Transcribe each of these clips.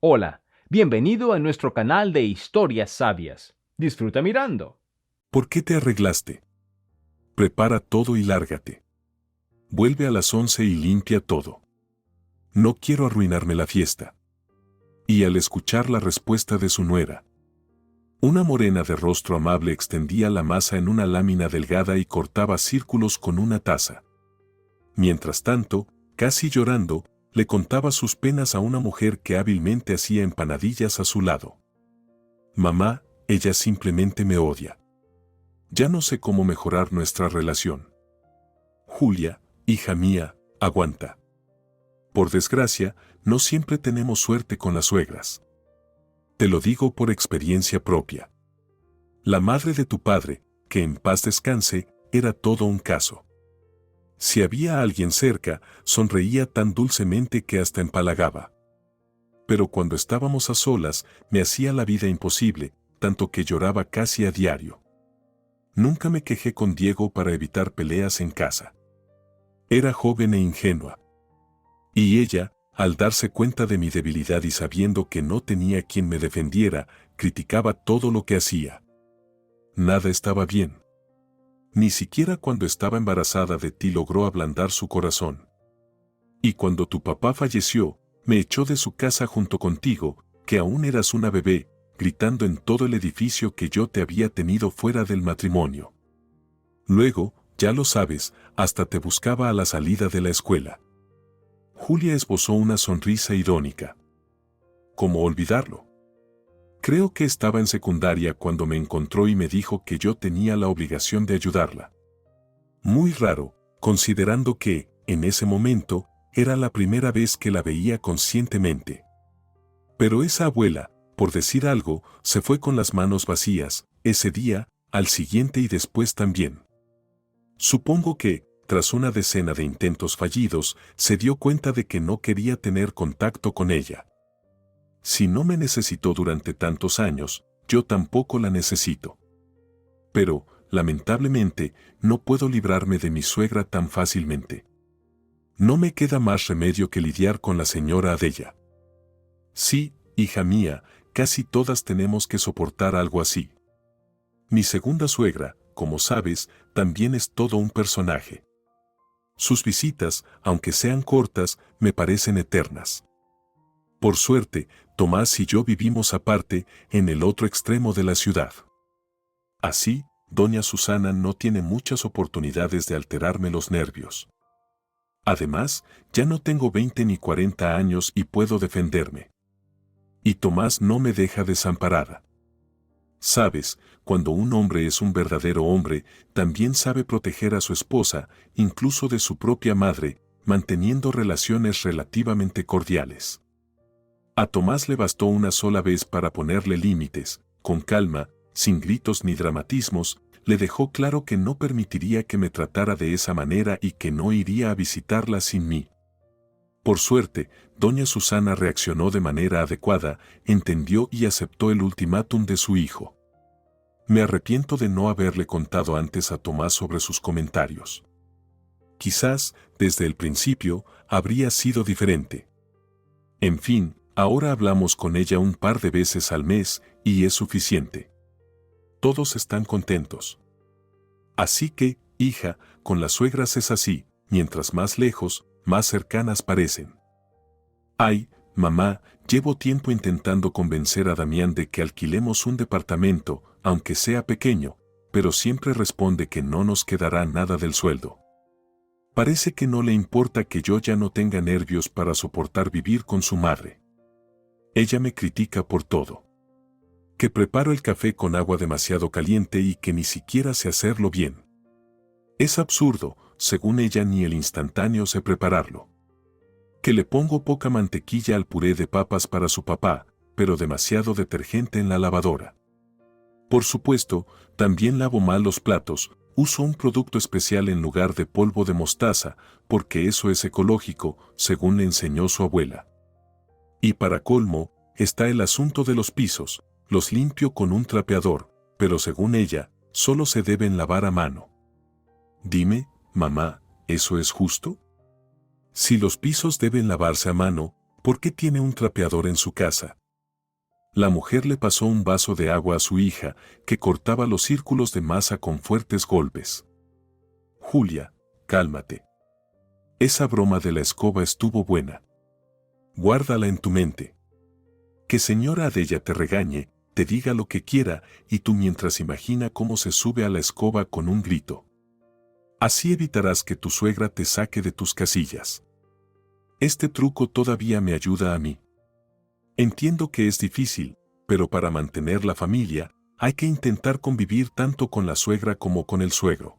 Hola, bienvenido a nuestro canal de historias sabias. Disfruta mirando. ¿Por qué te arreglaste? Prepara todo y lárgate. Vuelve a las 11 y limpia todo. No quiero arruinarme la fiesta. Y al escuchar la respuesta de su nuera, una morena de rostro amable extendía la masa en una lámina delgada y cortaba círculos con una taza. Mientras tanto, casi llorando, le contaba sus penas a una mujer que hábilmente hacía empanadillas a su lado. Mamá, ella simplemente me odia. Ya no sé cómo mejorar nuestra relación. Julia, hija mía, aguanta. Por desgracia, no siempre tenemos suerte con las suegras. Te lo digo por experiencia propia. La madre de tu padre, que en paz descanse, era todo un caso. Si había alguien cerca, sonreía tan dulcemente que hasta empalagaba. Pero cuando estábamos a solas, me hacía la vida imposible, tanto que lloraba casi a diario. Nunca me quejé con Diego para evitar peleas en casa. Era joven e ingenua. Y ella, al darse cuenta de mi debilidad y sabiendo que no tenía quien me defendiera, criticaba todo lo que hacía. Nada estaba bien. Ni siquiera cuando estaba embarazada de ti logró ablandar su corazón. Y cuando tu papá falleció, me echó de su casa junto contigo, que aún eras una bebé, gritando en todo el edificio que yo te había tenido fuera del matrimonio. Luego, ya lo sabes, hasta te buscaba a la salida de la escuela. Julia esbozó una sonrisa irónica. ¿Cómo olvidarlo? Creo que estaba en secundaria cuando me encontró y me dijo que yo tenía la obligación de ayudarla. Muy raro, considerando que, en ese momento, era la primera vez que la veía conscientemente. Pero esa abuela, por decir algo, se fue con las manos vacías, ese día, al siguiente y después también. Supongo que, tras una decena de intentos fallidos, se dio cuenta de que no quería tener contacto con ella. Si no me necesitó durante tantos años, yo tampoco la necesito. Pero, lamentablemente, no puedo librarme de mi suegra tan fácilmente. No me queda más remedio que lidiar con la señora Adella. Sí, hija mía, casi todas tenemos que soportar algo así. Mi segunda suegra, como sabes, también es todo un personaje. Sus visitas, aunque sean cortas, me parecen eternas. Por suerte, Tomás y yo vivimos aparte, en el otro extremo de la ciudad. Así, doña Susana no tiene muchas oportunidades de alterarme los nervios. Además, ya no tengo 20 ni 40 años y puedo defenderme. Y Tomás no me deja desamparada. Sabes, cuando un hombre es un verdadero hombre, también sabe proteger a su esposa, incluso de su propia madre, manteniendo relaciones relativamente cordiales. A Tomás le bastó una sola vez para ponerle límites, con calma, sin gritos ni dramatismos, le dejó claro que no permitiría que me tratara de esa manera y que no iría a visitarla sin mí. Por suerte, doña Susana reaccionó de manera adecuada, entendió y aceptó el ultimátum de su hijo. Me arrepiento de no haberle contado antes a Tomás sobre sus comentarios. Quizás, desde el principio, habría sido diferente. En fin, ahora hablamos con ella un par de veces al mes, y es suficiente. Todos están contentos. Así que, hija, con las suegras es así, mientras más lejos, más cercanas parecen. Ay, mamá, llevo tiempo intentando convencer a Damián de que alquilemos un departamento, aunque sea pequeño, pero siempre responde que no nos quedará nada del sueldo. Parece que no le importa que yo ya no tenga nervios para soportar vivir con su madre. Ella me critica por todo. Que preparo el café con agua demasiado caliente y que ni siquiera sé hacerlo bien. Es absurdo, según ella ni el instantáneo sé prepararlo. Que le pongo poca mantequilla al puré de papas para su papá, pero demasiado detergente en la lavadora. Por supuesto, también lavo mal los platos, uso un producto especial en lugar de polvo de mostaza, porque eso es ecológico, según le enseñó su abuela. Y para colmo, está el asunto de los pisos, los limpio con un trapeador, pero según ella, solo se deben lavar a mano. Dime, mamá, ¿eso es justo? Si los pisos deben lavarse a mano, ¿Por qué tiene un trapeador en su casa? La mujer le pasó un vaso de agua a su hija, que cortaba los círculos de masa con fuertes golpes. Julia, cálmate. Esa broma de la escoba estuvo buena. Guárdala en tu mente. Que señora Adella te regañe, te diga lo que quiera, y tú mientras imagina cómo se sube a la escoba con un grito. Así evitarás que tu suegra te saque de tus casillas. Este truco todavía me ayuda a mí. Entiendo que es difícil, pero para mantener la familia, hay que intentar convivir tanto con la suegra como con el suegro.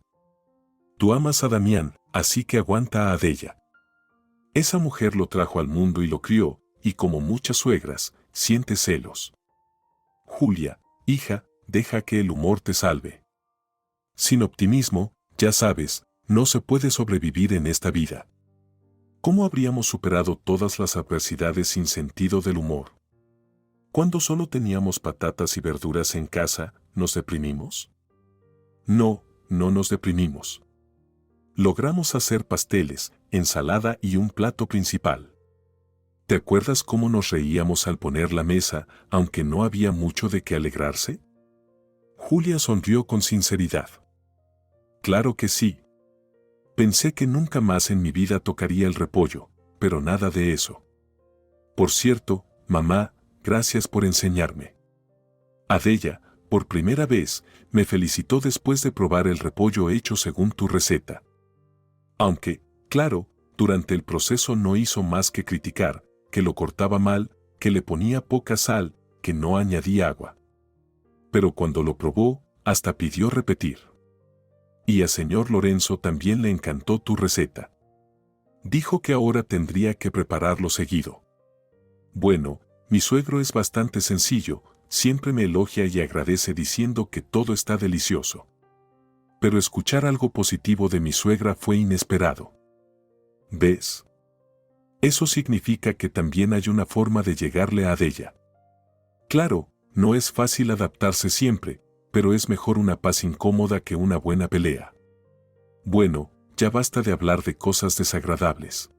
Tú amas a Damián, así que aguanta a Adella. Esa mujer lo trajo al mundo y lo crió, y como muchas suegras, siente celos. Julia, hija, deja que el humor te salve. Sin optimismo, ya sabes, no se puede sobrevivir en esta vida. ¿Cómo habríamos superado todas las adversidades sin sentido del humor? Cuando solo teníamos patatas y verduras en casa, ¿nos deprimimos? No, no nos deprimimos. Logramos hacer pasteles, ensalada y un plato principal. ¿Te acuerdas cómo nos reíamos al poner la mesa, aunque no había mucho de qué alegrarse? Julia sonrió con sinceridad. Claro que sí. Pensé que nunca más en mi vida tocaría el repollo, pero nada de eso. Por cierto, mamá, gracias por enseñarme. Adella, por primera vez, me felicitó después de probar el repollo hecho según tu receta. Aunque, claro, durante el proceso no hizo más que criticar, que lo cortaba mal, que le ponía poca sal, que no añadía agua. Pero cuando lo probó, hasta pidió repetir. Y a señor Lorenzo también le encantó tu receta. Dijo que ahora tendría que prepararlo seguido. Bueno, mi suegro es bastante sencillo, siempre me elogia y agradece diciendo que todo está delicioso. Pero escuchar algo positivo de mi suegra fue inesperado. ¿Ves? Eso significa que también hay una forma de llegarle a Adella. Claro, no es fácil adaptarse siempre, pero es mejor una paz incómoda que una buena pelea. Bueno, ya basta de hablar de cosas desagradables.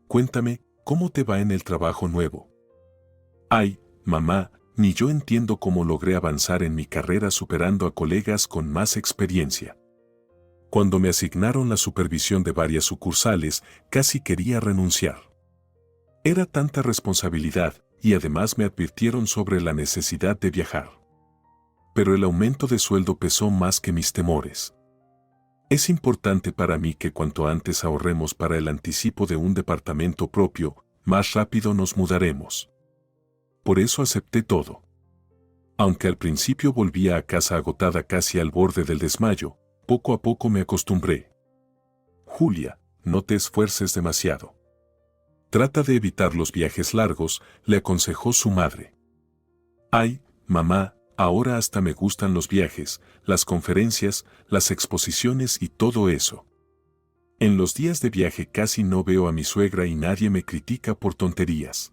Cuéntame, ¿cómo te va en el trabajo nuevo? Ay, mamá, ni yo entiendo cómo logré avanzar en mi carrera superando a colegas con más experiencia. Cuando me asignaron la supervisión de varias sucursales, casi quería renunciar. Era tanta responsabilidad, y además me advirtieron sobre la necesidad de viajar. Pero el aumento de sueldo pesó más que mis temores. Es importante para mí que cuanto antes ahorremos para el anticipo de un departamento propio, más rápido nos mudaremos. Por eso acepté todo. Aunque al principio volvía a casa agotada casi al borde del desmayo, poco a poco me acostumbré. Julia, no te esfuerces demasiado. Trata de evitar los viajes largos, le aconsejó su madre. Ay, mamá, ahora hasta me gustan los viajes, las conferencias, las exposiciones y todo eso. En los días de viaje casi no veo a mi suegra y nadie me critica por tonterías.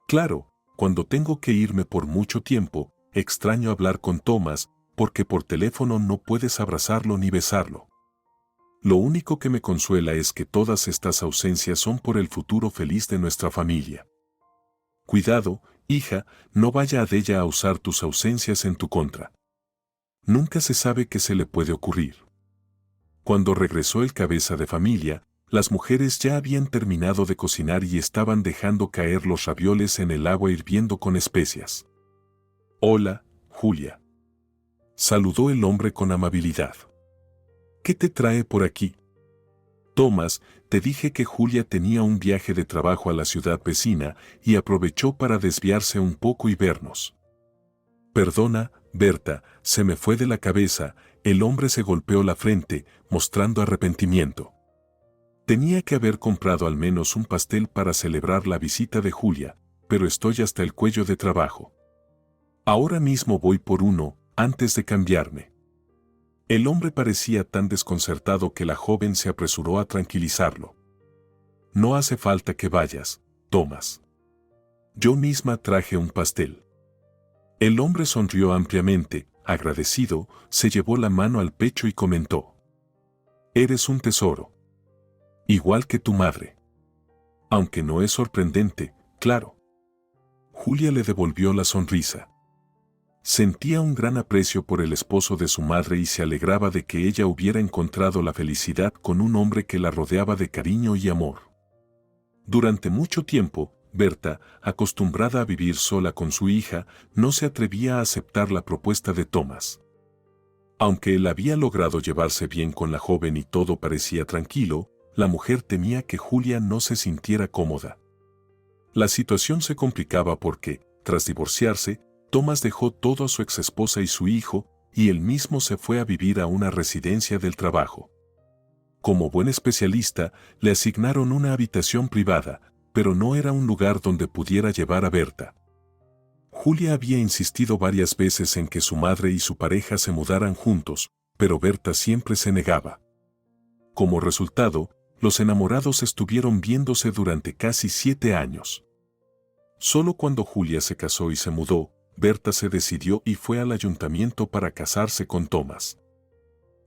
Claro, cuando tengo que irme por mucho tiempo, extraño hablar con Tomás, porque por teléfono no puedes abrazarlo ni besarlo. Lo único que me consuela es que todas estas ausencias son por el futuro feliz de nuestra familia. Cuidado, hija, no vaya Adella a usar tus ausencias en tu contra. Nunca se sabe qué se le puede ocurrir. Cuando regresó el cabeza de familia, las mujeres ya habían terminado de cocinar y estaban dejando caer los ravioles en el agua hirviendo con especias. Hola, Julia. Saludó el hombre con amabilidad. ¿Qué te trae por aquí? Tomás, te dije que Julia tenía un viaje de trabajo a la ciudad vecina y aprovechó para desviarse un poco y vernos. Perdona, Berta, se me fue de la cabeza, el hombre se golpeó la frente, mostrando arrepentimiento. Tenía que haber comprado al menos un pastel para celebrar la visita de Julia, pero estoy hasta el cuello de trabajo. Ahora mismo voy por uno, antes de cambiarme. El hombre parecía tan desconcertado que la joven se apresuró a tranquilizarlo. No hace falta que vayas, Tomás. Yo misma traje un pastel. El hombre sonrió ampliamente, agradecido, se llevó la mano al pecho y comentó. Eres un tesoro. Igual que tu madre. Aunque no es sorprendente, claro. Julia le devolvió la sonrisa. Sentía un gran aprecio por el esposo de su madre y se alegraba de que ella hubiera encontrado la felicidad con un hombre que la rodeaba de cariño y amor. Durante mucho tiempo, Berta, acostumbrada a vivir sola con su hija, no se atrevía a aceptar la propuesta de Thomas. Aunque él había logrado llevarse bien con la joven y todo parecía tranquilo, la mujer temía que Julia no se sintiera cómoda. La situación se complicaba porque, tras divorciarse, Thomas dejó todo a su exesposa y su hijo, y él mismo se fue a vivir a una residencia del trabajo. Como buen especialista, le asignaron una habitación privada, pero no era un lugar donde pudiera llevar a Berta. Julia había insistido varias veces en que su madre y su pareja se mudaran juntos, pero Berta siempre se negaba. Como resultado, los enamorados estuvieron viéndose durante casi 7 años. Solo cuando Julia se casó y se mudó, Berta se decidió y fue al ayuntamiento para casarse con Thomas.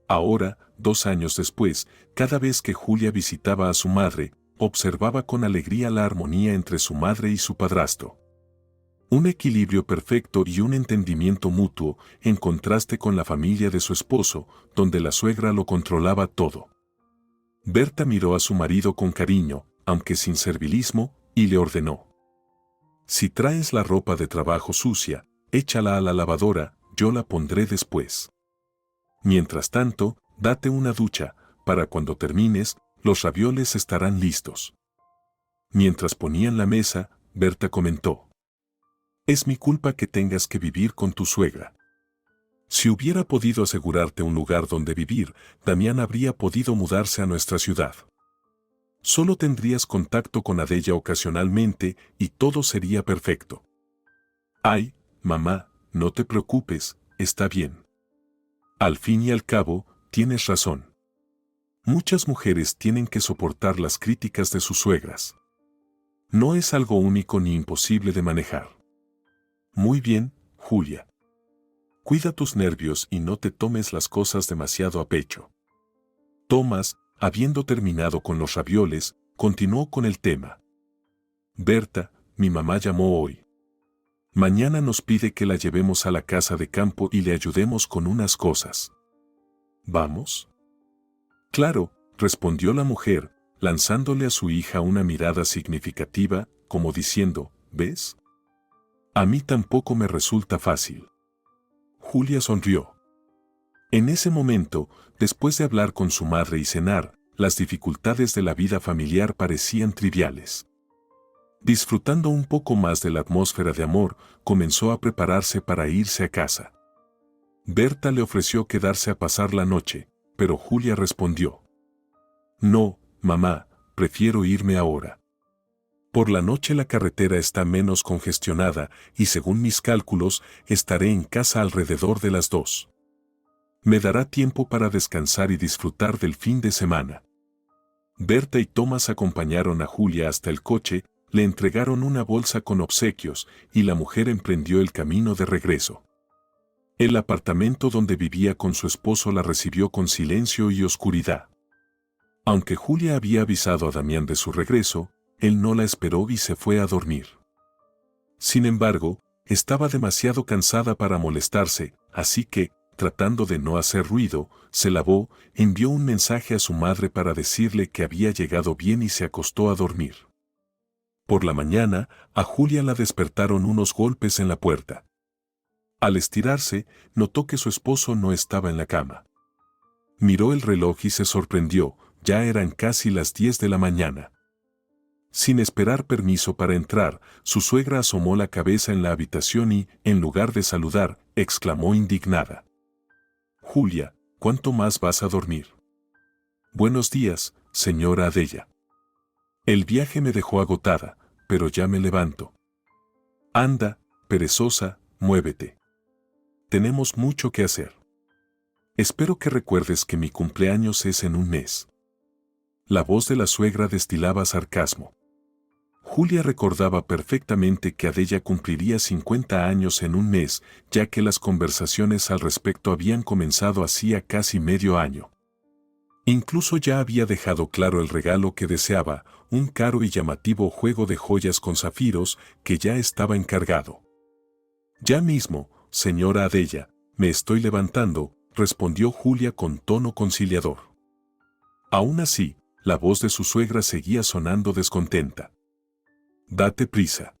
Ahora, 2 años después, cada vez que Julia visitaba a su madre, observaba con alegría la armonía entre su madre y su padrastro. Un equilibrio perfecto y un entendimiento mutuo, en contraste con la familia de su esposo, donde la suegra lo controlaba todo. Berta miró a su marido con cariño, aunque sin servilismo, y le ordenó: «Si traes la ropa de trabajo sucia, échala a la lavadora, yo la pondré después. Mientras tanto, date una ducha, para cuando termines, los ravioles estarán listos». Mientras ponían la mesa, Berta comentó: «Es mi culpa que tengas que vivir con tu suegra. Si hubiera podido asegurarte un lugar donde vivir, Damián habría podido mudarse a nuestra ciudad. Solo tendrías contacto con Adella ocasionalmente y todo sería perfecto». «Ay, mamá, no te preocupes, está bien. Al fin y al cabo, tienes razón. Muchas mujeres tienen que soportar las críticas de sus suegras. No es algo único ni imposible de manejar». «Muy bien, Julia. Cuida tus nervios y no te tomes las cosas demasiado a pecho». Thomas, habiendo terminado con los ravioles, continuó con el tema. «Berta, mi mamá llamó hoy. Mañana nos pide que la llevemos a la casa de campo y le ayudemos con unas cosas. ¿Vamos?». «Claro», respondió la mujer, lanzándole a su hija una mirada significativa, como diciendo: «¿Ves? A mí tampoco me resulta fácil». Julia sonrió. En ese momento, después de hablar con su madre y cenar, las dificultades de la vida familiar parecían triviales. Disfrutando un poco más de la atmósfera de amor, comenzó a prepararse para irse a casa. Berta le ofreció quedarse a pasar la noche, pero Julia respondió: «No, mamá, prefiero irme ahora. Por la noche la carretera está menos congestionada y según mis cálculos, estaré en casa alrededor de las 2. Me dará tiempo para descansar y disfrutar del fin de semana». Berta y Thomas acompañaron a Julia hasta el coche, le entregaron una bolsa con obsequios y la mujer emprendió el camino de regreso. El apartamento donde vivía con su esposo la recibió con silencio y oscuridad. Aunque Julia había avisado a Damián de su regreso, él no la esperó y se fue a dormir. Sin embargo, estaba demasiado cansada para molestarse, así que, tratando de no hacer ruido, se lavó, envió un mensaje a su madre para decirle que había llegado bien y se acostó a dormir. Por la mañana, a Julia la despertaron unos golpes en la puerta. Al estirarse, notó que su esposo no estaba en la cama. Miró el reloj y se sorprendió, ya eran casi las 10 de la mañana. Sin esperar permiso para entrar, su suegra asomó la cabeza en la habitación y, en lugar de saludar, exclamó indignada: «Julia, ¿cuánto más vas a dormir?». «Buenos días, señora Adella. El viaje me dejó agotada, pero ya me levanto». «Anda, perezosa, muévete. Tenemos mucho que hacer. Espero que recuerdes que mi cumpleaños es en un mes». La voz de la suegra destilaba sarcasmo. Julia recordaba perfectamente que Adella cumpliría 50 años en un mes, ya que las conversaciones al respecto habían comenzado hacía casi medio año. Incluso ya había dejado claro el regalo que deseaba, un caro y llamativo juego de joyas con zafiros que ya estaba encargado. Ya mismo, señora Adella, me estoy levantando, respondió Julia con tono conciliador. Aún así, la voz de su suegra seguía sonando descontenta. Date prisa.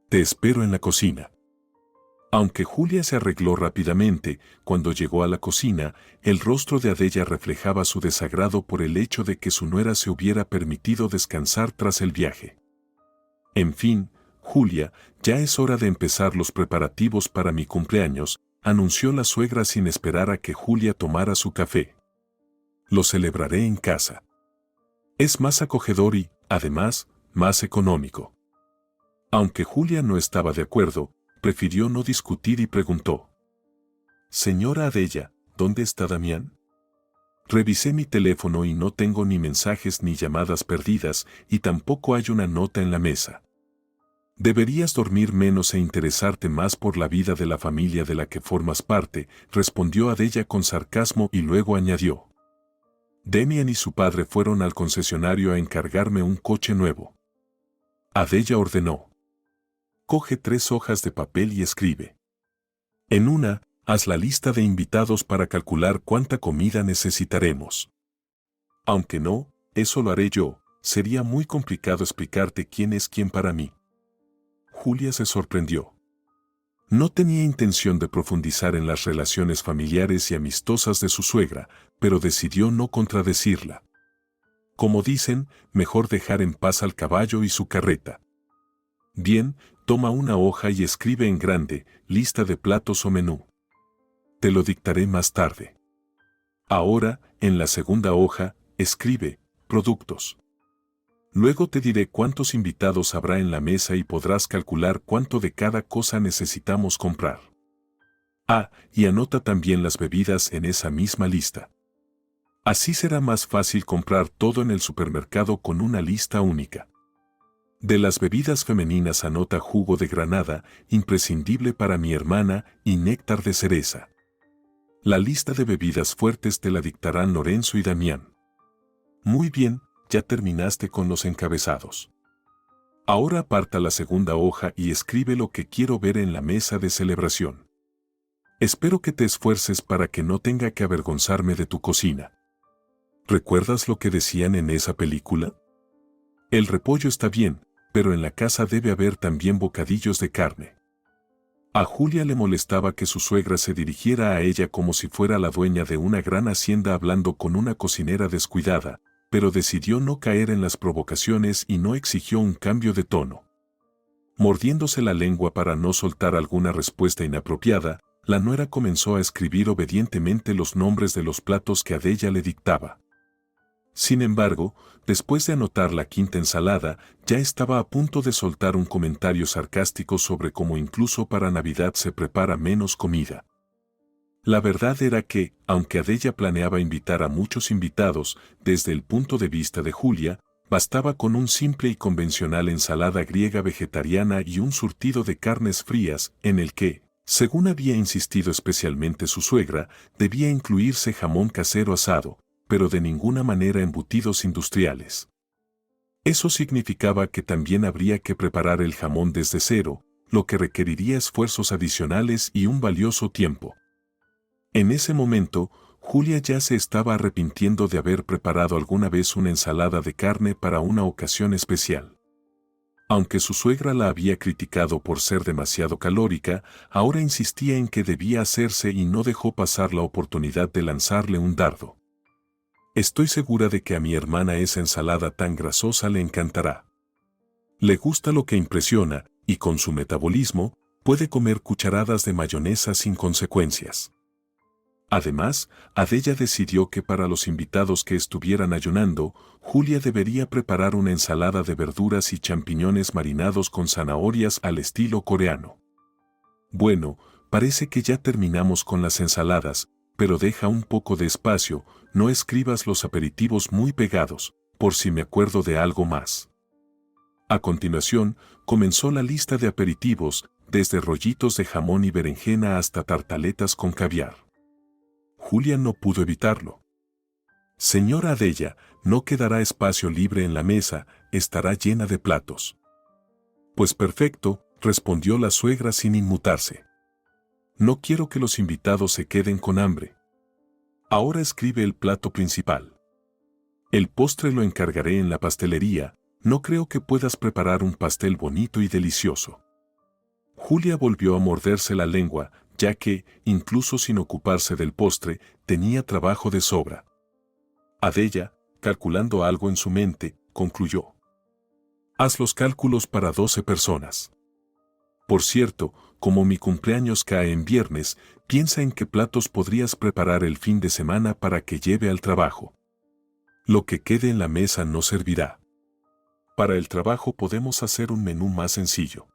Te espero en la cocina. Aunque Julia se arregló rápidamente, cuando llegó a la cocina, el rostro de Adella reflejaba su desagrado por el hecho de que su nuera se hubiera permitido descansar tras el viaje. En fin, Julia, ya es hora de empezar los preparativos para mi cumpleaños, anunció la suegra sin esperar a que Julia tomara su café. Lo celebraré en casa. Es más acogedor y, además, más económico. Aunque Julia no estaba de acuerdo, prefirió no discutir y preguntó. Señora Adella, ¿dónde está Damián? Revisé mi teléfono y no tengo ni mensajes ni llamadas perdidas y tampoco hay una nota en la mesa. Deberías dormir menos e interesarte más por la vida de la familia de la que formas parte, respondió Adella con sarcasmo y luego añadió. Damián y su padre fueron al concesionario a encargarme un coche nuevo. Adella ordenó. Coge 3 hojas de papel y escribe. En una, haz la lista de invitados para calcular cuánta comida necesitaremos. Aunque no, eso lo haré yo, sería muy complicado explicarte quién es quién para mí. Julia se sorprendió. No tenía intención de profundizar en las relaciones familiares y amistosas de su suegra, pero decidió no contradecirla. Como dicen, mejor dejar en paz al caballo y su carreta. Bien, toma una hoja y escribe en grande, lista de platos o menú. Te lo dictaré más tarde. Ahora, en la segunda hoja, escribe, productos. Luego te diré cuántos invitados habrá en la mesa y podrás calcular cuánto de cada cosa necesitamos comprar. Ah, y anota también las bebidas en esa misma lista. Así será más fácil comprar todo en el supermercado con una lista única. De las bebidas femeninas anota jugo de granada, imprescindible para mi hermana, y néctar de cereza. La lista de bebidas fuertes te la dictarán Lorenzo y Damián. Muy bien, ya terminaste con los encabezados. Ahora aparta la segunda hoja y escribe lo que quiero ver en la mesa de celebración. Espero que te esfuerces para que no tenga que avergonzarme de tu cocina. ¿Recuerdas lo que decían en esa película? El repollo está bien, pero en la casa debe haber también bocadillos de carne. A Julia le molestaba que su suegra se dirigiera a ella como si fuera la dueña de una gran hacienda hablando con una cocinera descuidada, pero decidió no caer en las provocaciones y no exigió un cambio de tono. Mordiéndose la lengua para no soltar alguna respuesta inapropiada, la nuera comenzó a escribir obedientemente los nombres de los platos que Adella le dictaba. Sin embargo, después de anotar la quinta ensalada, ya estaba a punto de soltar un comentario sarcástico sobre cómo incluso para Navidad se prepara menos comida. La verdad era que, aunque Adella planeaba invitar a muchos invitados, desde el punto de vista de Julia, bastaba con un simple y convencional ensalada griega vegetariana y un surtido de carnes frías, en el que, según había insistido especialmente su suegra, debía incluirse jamón casero asado, pero de ninguna manera embutidos industriales. Eso significaba que también habría que preparar el jamón desde cero, lo que requeriría esfuerzos adicionales y un valioso tiempo. En ese momento, Julia ya se estaba arrepintiendo de haber preparado alguna vez una ensalada de carne para una ocasión especial. Aunque su suegra la había criticado por ser demasiado calórica, ahora insistía en que debía hacerse y no dejó pasar la oportunidad de lanzarle un dardo. Estoy segura de que a mi hermana esa ensalada tan grasosa le encantará. Le gusta lo que impresiona, y con su metabolismo, puede comer cucharadas de mayonesa sin consecuencias. Además, Adella decidió que para los invitados que estuvieran ayunando, Julia debería preparar una ensalada de verduras y champiñones marinados con zanahorias al estilo coreano. Bueno, parece que ya terminamos con las ensaladas, pero deja un poco de espacio, no escribas los aperitivos muy pegados, por si me acuerdo de algo más. A continuación, comenzó la lista de aperitivos, desde rollitos de jamón y berenjena hasta tartaletas con caviar. Julia no pudo evitarlo. Señora Adella, no quedará espacio libre en la mesa, estará llena de platos. Pues perfecto, respondió la suegra sin inmutarse. No quiero que los invitados se queden con hambre. Ahora escribe el plato principal. El postre lo encargaré en la pastelería, no creo que puedas preparar un pastel bonito y delicioso. Julia volvió a morderse la lengua, ya que, incluso sin ocuparse del postre, tenía trabajo de sobra. Adella, calculando algo en su mente, concluyó. Haz los cálculos para 12 personas. Por cierto, como mi cumpleaños cae en viernes, piensa en qué platos podrías preparar el fin de semana para que lleve al trabajo. Lo que quede en la mesa no servirá. Para el trabajo podemos hacer un menú más sencillo.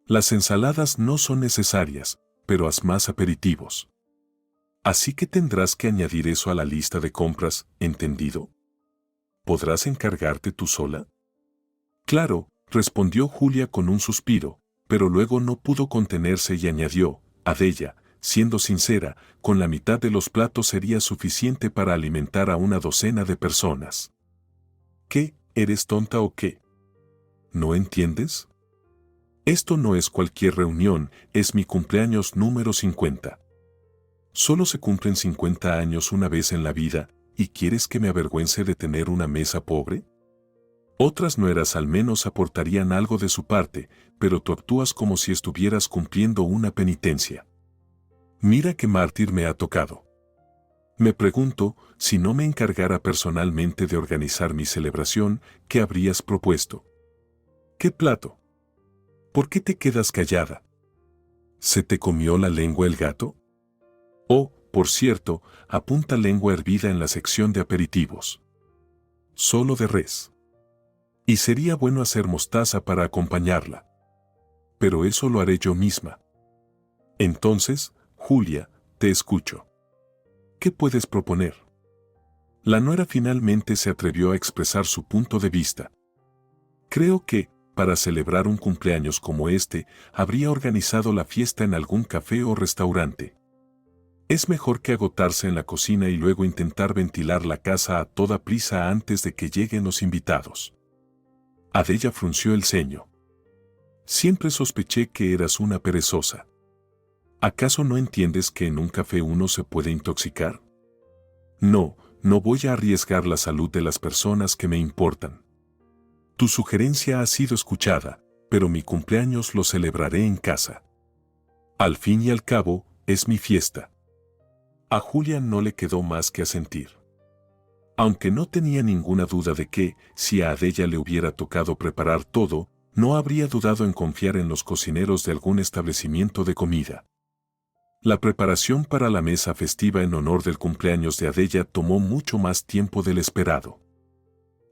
Las ensaladas no son necesarias, pero haz más aperitivos. Así que tendrás que añadir eso a la lista de compras, ¿entendido? ¿Podrás encargarte tú sola? Claro, respondió Julia con un suspiro, pero luego no pudo contenerse y añadió, Adella, siendo sincera, con la mitad de los platos sería suficiente para alimentar a una docena de personas. ¿Qué? ¿Eres tonta o qué? ¿No entiendes? Esto no es cualquier reunión, es mi cumpleaños número 50. Solo se cumplen 50 años una vez en la vida, ¿y quieres que me avergüence de tener una mesa pobre? Otras nueras al menos aportarían algo de su parte, pero tú actúas como si estuvieras cumpliendo una penitencia. Mira qué mártir me ha tocado. Me pregunto, si no me encargara personalmente de organizar mi celebración, ¿qué habrías propuesto? ¿Qué plato? ¿Por qué te quedas callada? ¿Se te comió la lengua el gato? Oh, por cierto, apunta lengua hervida en la sección de aperitivos. Solo de res. Y sería bueno hacer mostaza para acompañarla. Pero eso lo haré yo misma. Entonces, Julia, te escucho. ¿Qué puedes proponer? La nuera finalmente se atrevió a expresar su punto de vista. Creo que, para celebrar un cumpleaños como este, habría organizado la fiesta en algún café o restaurante. Es mejor que agotarse en la cocina y luego intentar ventilar la casa a toda prisa antes de que lleguen los invitados. Adella frunció el ceño. Siempre sospeché que eras una perezosa. ¿Acaso no entiendes que en un café uno se puede intoxicar? No, no voy a arriesgar la salud de las personas que me importan. Tu sugerencia ha sido escuchada, pero mi cumpleaños lo celebraré en casa. Al fin y al cabo, es mi fiesta. A Julia no le quedó más que asentir. Aunque no tenía ninguna duda de que, si a Adella le hubiera tocado preparar todo, no habría dudado en confiar en los cocineros de algún establecimiento de comida. La preparación para la mesa festiva en honor del cumpleaños de Adella tomó mucho más tiempo del esperado.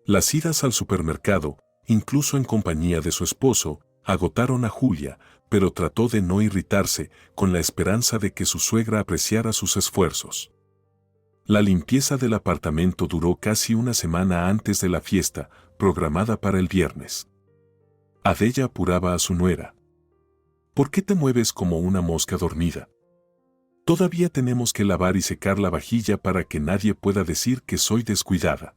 Las idas al supermercado, incluso en compañía de su esposo, agotaron a Julia, pero trató de no irritarse, con la esperanza de que su suegra apreciara sus esfuerzos. La limpieza del apartamento duró casi una semana antes de la fiesta, programada para el viernes. Adella apuraba a su nuera. ¿Por qué te mueves como una mosca dormida? Todavía tenemos que lavar y secar la vajilla para que nadie pueda decir que soy descuidada.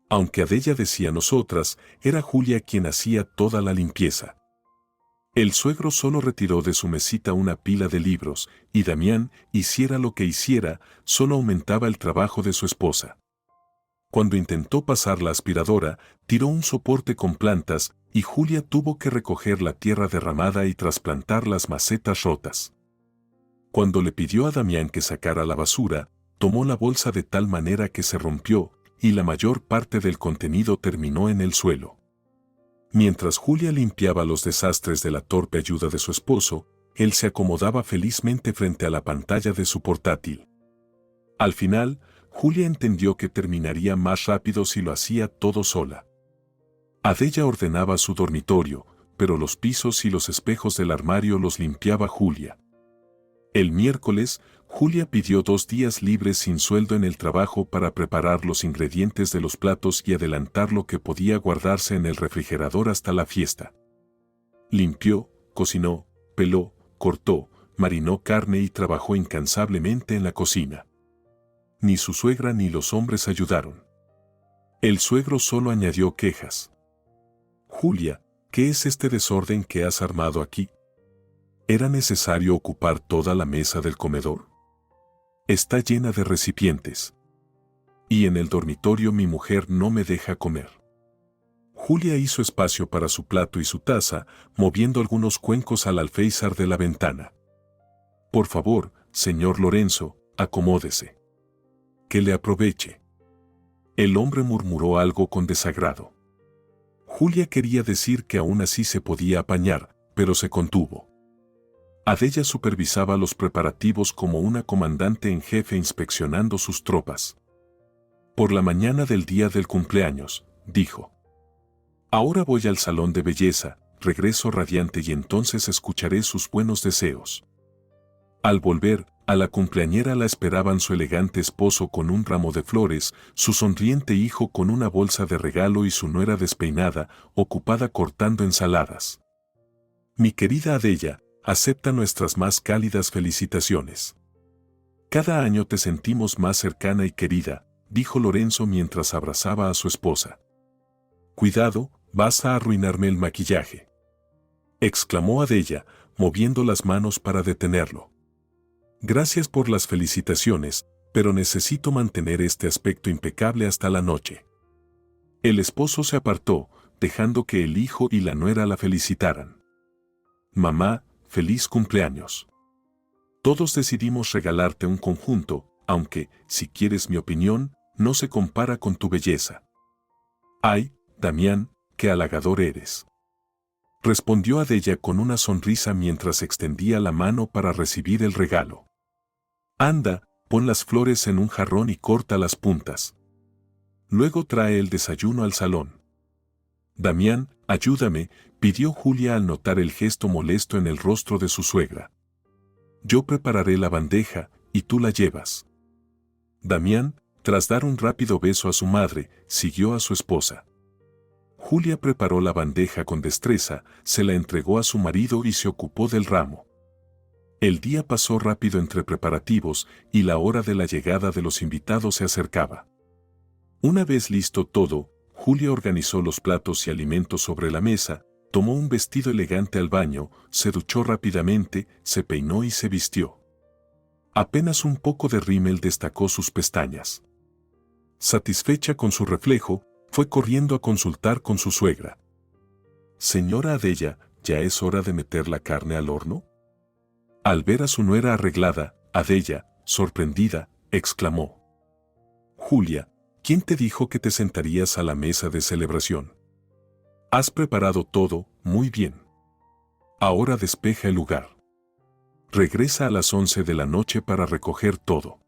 Aunque Adella decía nosotras, era Julia quien hacía toda la limpieza. El suegro solo retiró de su mesita una pila de libros, y Damián, hiciera lo que hiciera, solo aumentaba el trabajo de su esposa. Cuando intentó pasar la aspiradora, tiró un soporte con plantas, y Julia tuvo que recoger la tierra derramada y trasplantar las macetas rotas. Cuando le pidió a Damián que sacara la basura, tomó la bolsa de tal manera que se rompió, y la mayor parte del contenido terminó en el suelo. Mientras Julia limpiaba los desastres de la torpe ayuda de su esposo, él se acomodaba felizmente frente a la pantalla de su portátil. Al final, Julia entendió que terminaría más rápido si lo hacía todo sola. Adella ordenaba su dormitorio, pero los pisos y los espejos del armario los limpiaba Julia. El miércoles, Julia pidió 2 días libres sin sueldo en el trabajo para preparar los ingredientes de los platos y adelantar lo que podía guardarse en el refrigerador hasta la fiesta. Limpió, cocinó, peló, cortó, marinó carne y trabajó incansablemente en la cocina. Ni su suegra ni los hombres ayudaron. El suegro solo añadió quejas. Julia, ¿qué es este desorden que has armado aquí? ¿Era necesario ocupar toda la mesa del comedor? Está llena de recipientes. Y en el dormitorio mi mujer no me deja comer. Julia hizo espacio para su plato y su taza, moviendo algunos cuencos al alféizar de la ventana. Por favor, señor Lorenzo, acomódese. Que le aproveche. El hombre murmuró algo con desagrado. Julia quería decir que aún así se podía apañar, pero se contuvo. Adella supervisaba los preparativos como una comandante en jefe inspeccionando sus tropas. Por la mañana del día del cumpleaños, dijo. Ahora voy al salón de belleza, regreso radiante y entonces escucharé sus buenos deseos. Al volver, a la cumpleañera la esperaban su elegante esposo con un ramo de flores, su sonriente hijo con una bolsa de regalo y su nuera despeinada, ocupada cortando ensaladas. Mi querida Adella, acepta nuestras más cálidas felicitaciones. Cada año te sentimos más cercana y querida, dijo Lorenzo mientras abrazaba a su esposa. Cuidado, vas a arruinarme el maquillaje, exclamó Adella, moviendo las manos para detenerlo. Gracias por las felicitaciones, pero necesito mantener este aspecto impecable hasta la noche. El esposo se apartó, dejando que el hijo y la nuera la felicitaran. Mamá, feliz cumpleaños. Todos decidimos regalarte un conjunto, aunque, si quieres mi opinión, no se compara con tu belleza. Ay, Damián, qué halagador eres. Respondió Adella con una sonrisa mientras extendía la mano para recibir el regalo. Anda, pon las flores en un jarrón y corta las puntas. Luego trae el desayuno al salón. Damián, ayúdame, pidió Julia al notar el gesto molesto en el rostro de su suegra. Yo prepararé la bandeja, y tú la llevas. Damián, tras dar un rápido beso a su madre, siguió a su esposa. Julia preparó la bandeja con destreza, se la entregó a su marido y se ocupó del ramo. El día pasó rápido entre preparativos y la hora de la llegada de los invitados se acercaba. Una vez listo todo, Julia organizó los platos y alimentos sobre la mesa, tomó un vestido elegante al baño, se duchó rápidamente, se peinó y se vistió. Apenas un poco de rímel destacó sus pestañas. Satisfecha con su reflejo, fue corriendo a consultar con su suegra. Señora Adella, ¿ya es hora de meter la carne al horno? Al ver a su nuera arreglada, Adella, sorprendida, exclamó. Julia, ¿quién te dijo que te sentarías a la mesa de celebración? Has preparado todo, muy bien. Ahora despeja el lugar. Regresa a las 11 de la noche para recoger todo.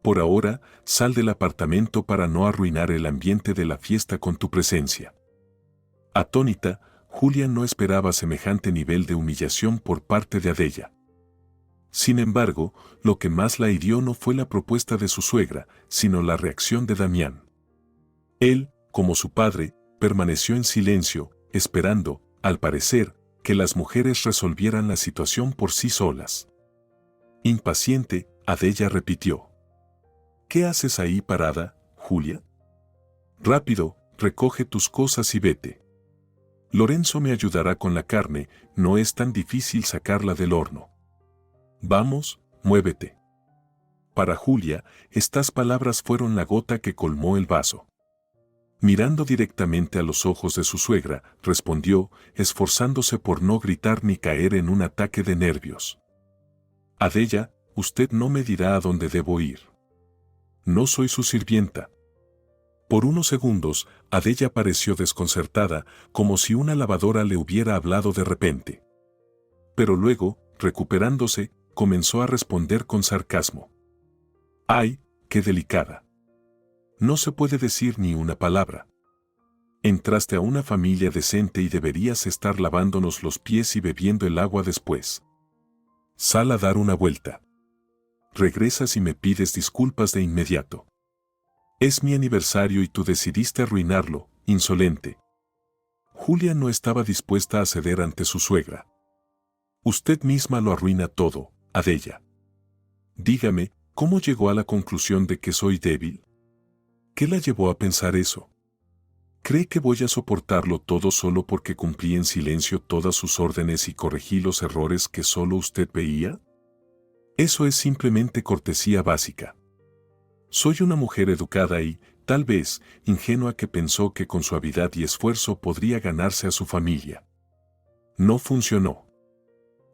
Por ahora, sal del apartamento para no arruinar el ambiente de la fiesta con tu presencia. Atónita, Julia no esperaba semejante nivel de humillación por parte de Adella. Sin embargo, lo que más la hirió no fue la propuesta de su suegra, sino la reacción de Damián. Él, como su padre, permaneció en silencio, esperando, al parecer, que las mujeres resolvieran la situación por sí solas. Impaciente, Adella repitió. ¿Qué haces ahí parada, Julia? Rápido, recoge tus cosas y vete. Lorenzo me ayudará con la carne, no es tan difícil sacarla del horno. Vamos, muévete. Para Julia, estas palabras fueron la gota que colmó el vaso. Mirando directamente a los ojos de su suegra, respondió, esforzándose por no gritar ni caer en un ataque de nervios. Adella, usted no me dirá a dónde debo ir. No soy su sirvienta. Por unos segundos, Adella pareció desconcertada, como si una lavadora le hubiera hablado de repente. Pero luego, recuperándose, comenzó a responder con sarcasmo. ¡Ay, qué delicada! No se puede decir ni una palabra. Entraste a una familia decente y deberías estar lavándonos los pies y bebiendo el agua después. Sal a dar una vuelta. Regresas y me pides disculpas de inmediato. Es mi aniversario y tú decidiste arruinarlo, insolente. Julia no estaba dispuesta a ceder ante su suegra. Usted misma lo arruina todo, Adella. Dígame, ¿Cómo llegó a la conclusión de que soy débil? ¿Qué la llevó a pensar eso? ¿Cree que voy a soportarlo todo solo porque cumplí en silencio todas sus órdenes y corregí los errores que solo usted veía? Eso es simplemente cortesía básica. Soy una mujer educada y, tal vez, ingenua que pensó que con suavidad y esfuerzo podría ganarse a su familia. No funcionó.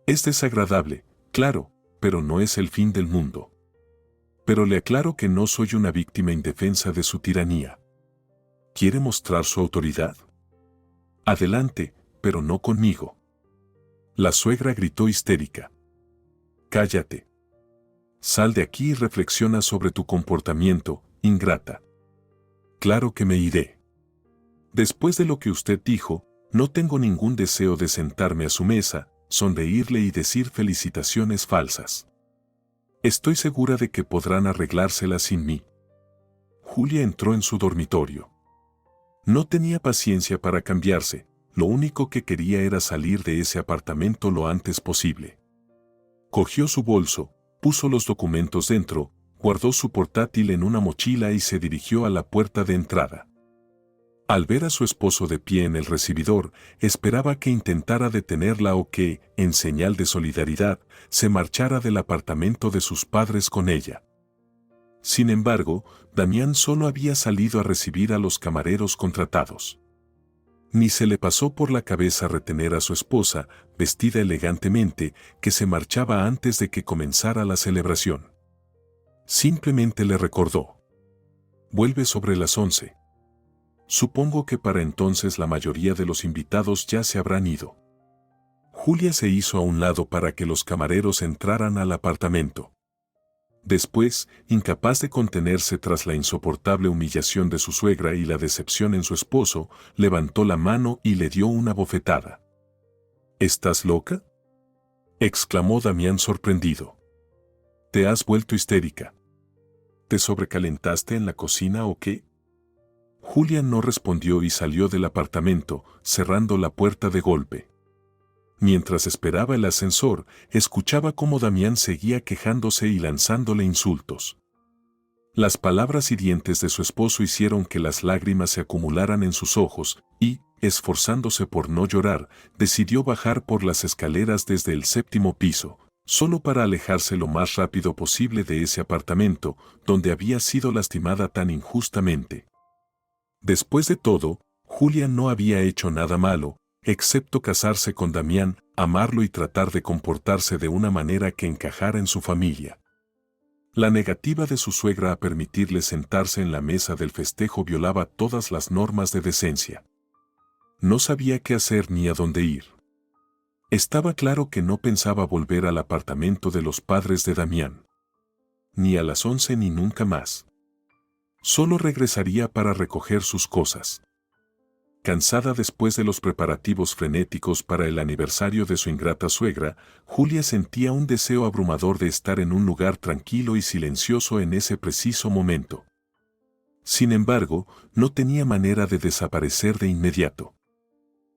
Es desagradable, claro, pero no es el fin del mundo. Pero le aclaro que no soy una víctima indefensa de su tiranía. ¿Quiere mostrar su autoridad? Adelante, pero no conmigo. La suegra gritó histérica. Cállate. Sal de aquí y reflexiona sobre tu comportamiento, ingrata. Claro que me iré. Después de lo que usted dijo, no tengo ningún deseo de sentarme a su mesa, sonreírle y decir felicitaciones falsas. Estoy segura de que podrán arreglársela sin mí. Julia entró en su dormitorio. No tenía paciencia para cambiarse, lo único que quería era salir de ese apartamento lo antes posible. Cogió su bolso, puso los documentos dentro, guardó su portátil en una mochila y se dirigió a la puerta de entrada. Al ver a su esposo de pie en el recibidor, esperaba que intentara detenerla o que, en señal de solidaridad, se marchara del apartamento de sus padres con ella. Sin embargo, Damián solo había salido a recibir a los camareros contratados. Ni se le pasó por la cabeza retener a su esposa, vestida elegantemente, que se marchaba antes de que comenzara la celebración. Simplemente le recordó: vuelve sobre las 11. Supongo que para entonces la mayoría de los invitados ya se habrán ido. Julia se hizo a un lado para que los camareros entraran al apartamento. Después, incapaz de contenerse tras la insoportable humillación de su suegra y la decepción en su esposo, levantó la mano y le dio una bofetada. ¿Estás loca?, exclamó Damián sorprendido. ¿Te has vuelto histérica? ¿Te sobrecalentaste en la cocina o qué? Julia no respondió y salió del apartamento, cerrando la puerta de golpe. Mientras esperaba el ascensor, escuchaba cómo Damián seguía quejándose y lanzándole insultos. Las palabras hirientes de su esposo hicieron que las lágrimas se acumularan en sus ojos y, esforzándose por no llorar, decidió bajar por las escaleras desde el 7º piso, solo para alejarse lo más rápido posible de ese apartamento, donde había sido lastimada tan injustamente. Después de todo, Julia no había hecho nada malo, excepto casarse con Damián, amarlo y tratar de comportarse de una manera que encajara en su familia. La negativa de su suegra a permitirle sentarse en la mesa del festejo violaba todas las normas de decencia. No sabía qué hacer ni a dónde ir. Estaba claro que no pensaba volver al apartamento de los padres de Damián. Ni a las 11 ni nunca más. Solo regresaría para recoger sus cosas. Cansada después de los preparativos frenéticos para el aniversario de su ingrata suegra, Julia sentía un deseo abrumador de estar en un lugar tranquilo y silencioso en ese preciso momento. Sin embargo, no tenía manera de desaparecer de inmediato.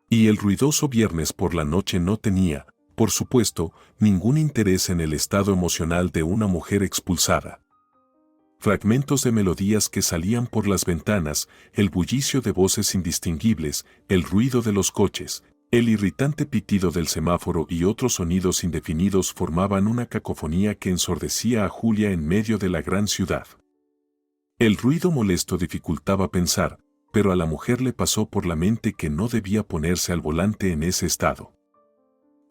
Y el ruidoso viernes por la noche no tenía, por supuesto, ningún interés en el estado emocional de una mujer expulsada. Fragmentos de melodías que salían por las ventanas, el bullicio de voces indistinguibles, el ruido de los coches, el irritante pitido del semáforo y otros sonidos indefinidos formaban una cacofonía que ensordecía a Julia en medio de la gran ciudad. El ruido molesto dificultaba pensar, pero a la mujer le pasó por la mente que no debía ponerse al volante en ese estado.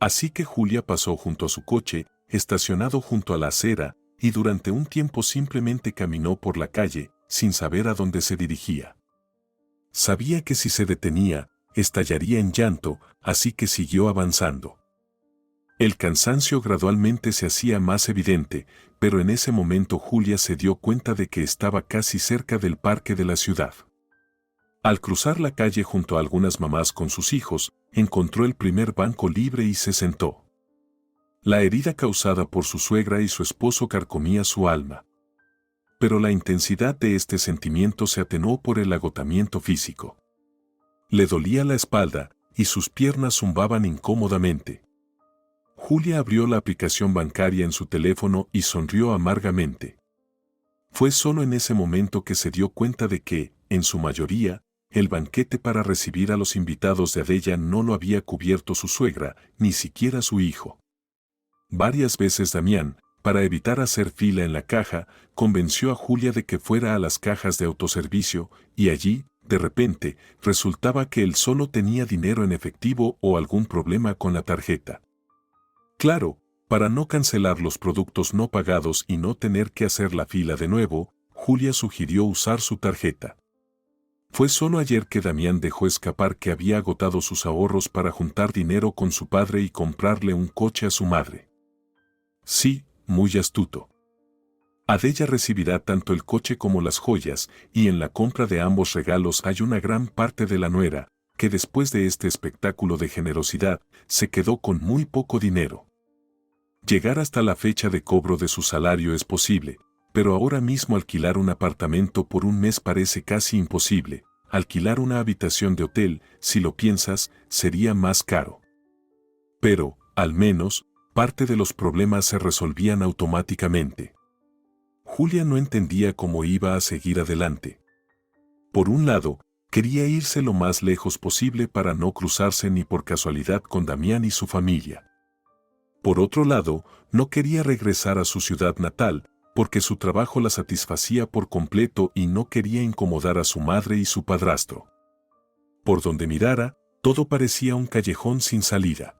Así que Julia pasó junto a su coche, estacionado junto a la acera, y durante un tiempo simplemente caminó por la calle, sin saber a dónde se dirigía. Sabía que si se detenía, estallaría en llanto, así que siguió avanzando. El cansancio gradualmente se hacía más evidente, pero en ese momento Julia se dio cuenta de que estaba casi cerca del parque de la ciudad. Al cruzar la calle junto a algunas mamás con sus hijos, encontró el primer banco libre y se sentó. La herida causada por su suegra y su esposo carcomía su alma. Pero la intensidad de este sentimiento se atenuó por el agotamiento físico. Le dolía la espalda y sus piernas zumbaban incómodamente. Julia abrió la aplicación bancaria en su teléfono y sonrió amargamente. Fue solo en ese momento que se dio cuenta de que, en su mayoría, el banquete para recibir a los invitados de Adella no lo había cubierto su suegra, ni siquiera su hijo. Varias veces Damián, para evitar hacer fila en la caja, convenció a Julia de que fuera a las cajas de autoservicio, y allí, de repente, resultaba que él solo tenía dinero en efectivo o algún problema con la tarjeta. Claro, para no cancelar los productos no pagados y no tener que hacer la fila de nuevo, Julia sugirió usar su tarjeta. Fue solo ayer que Damián dejó escapar que había agotado sus ahorros para juntar dinero con su padre y comprarle un coche a su madre. Sí, muy astuto. Adella recibirá tanto el coche como las joyas, y en la compra de ambos regalos hay una gran parte de la nuera, que después de este espectáculo de generosidad, se quedó con muy poco dinero. Llegar hasta la fecha de cobro de su salario es posible, pero ahora mismo alquilar un apartamento por un mes parece casi imposible. Alquilar una habitación de hotel, si lo piensas, sería más caro. Pero, al menos, parte de los problemas se resolvían automáticamente. Julia no entendía cómo iba a seguir adelante. Por un lado, quería irse lo más lejos posible para no cruzarse ni por casualidad con Damián y su familia. Por otro lado, no quería regresar a su ciudad natal, porque su trabajo la satisfacía por completo y no quería incomodar a su madre y su padrastro. Por donde mirara, todo parecía un callejón sin salida.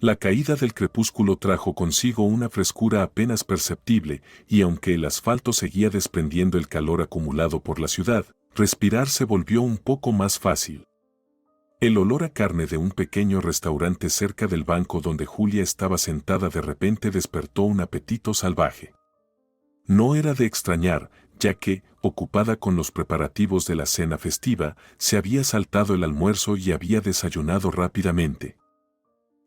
La caída del crepúsculo trajo consigo una frescura apenas perceptible, y aunque el asfalto seguía desprendiendo el calor acumulado por la ciudad, respirar se volvió un poco más fácil. El olor a carne de un pequeño restaurante cerca del banco donde Julia estaba sentada de repente despertó un apetito salvaje. No era de extrañar, ya que, ocupada con los preparativos de la cena festiva, se había saltado el almuerzo y había desayunado rápidamente.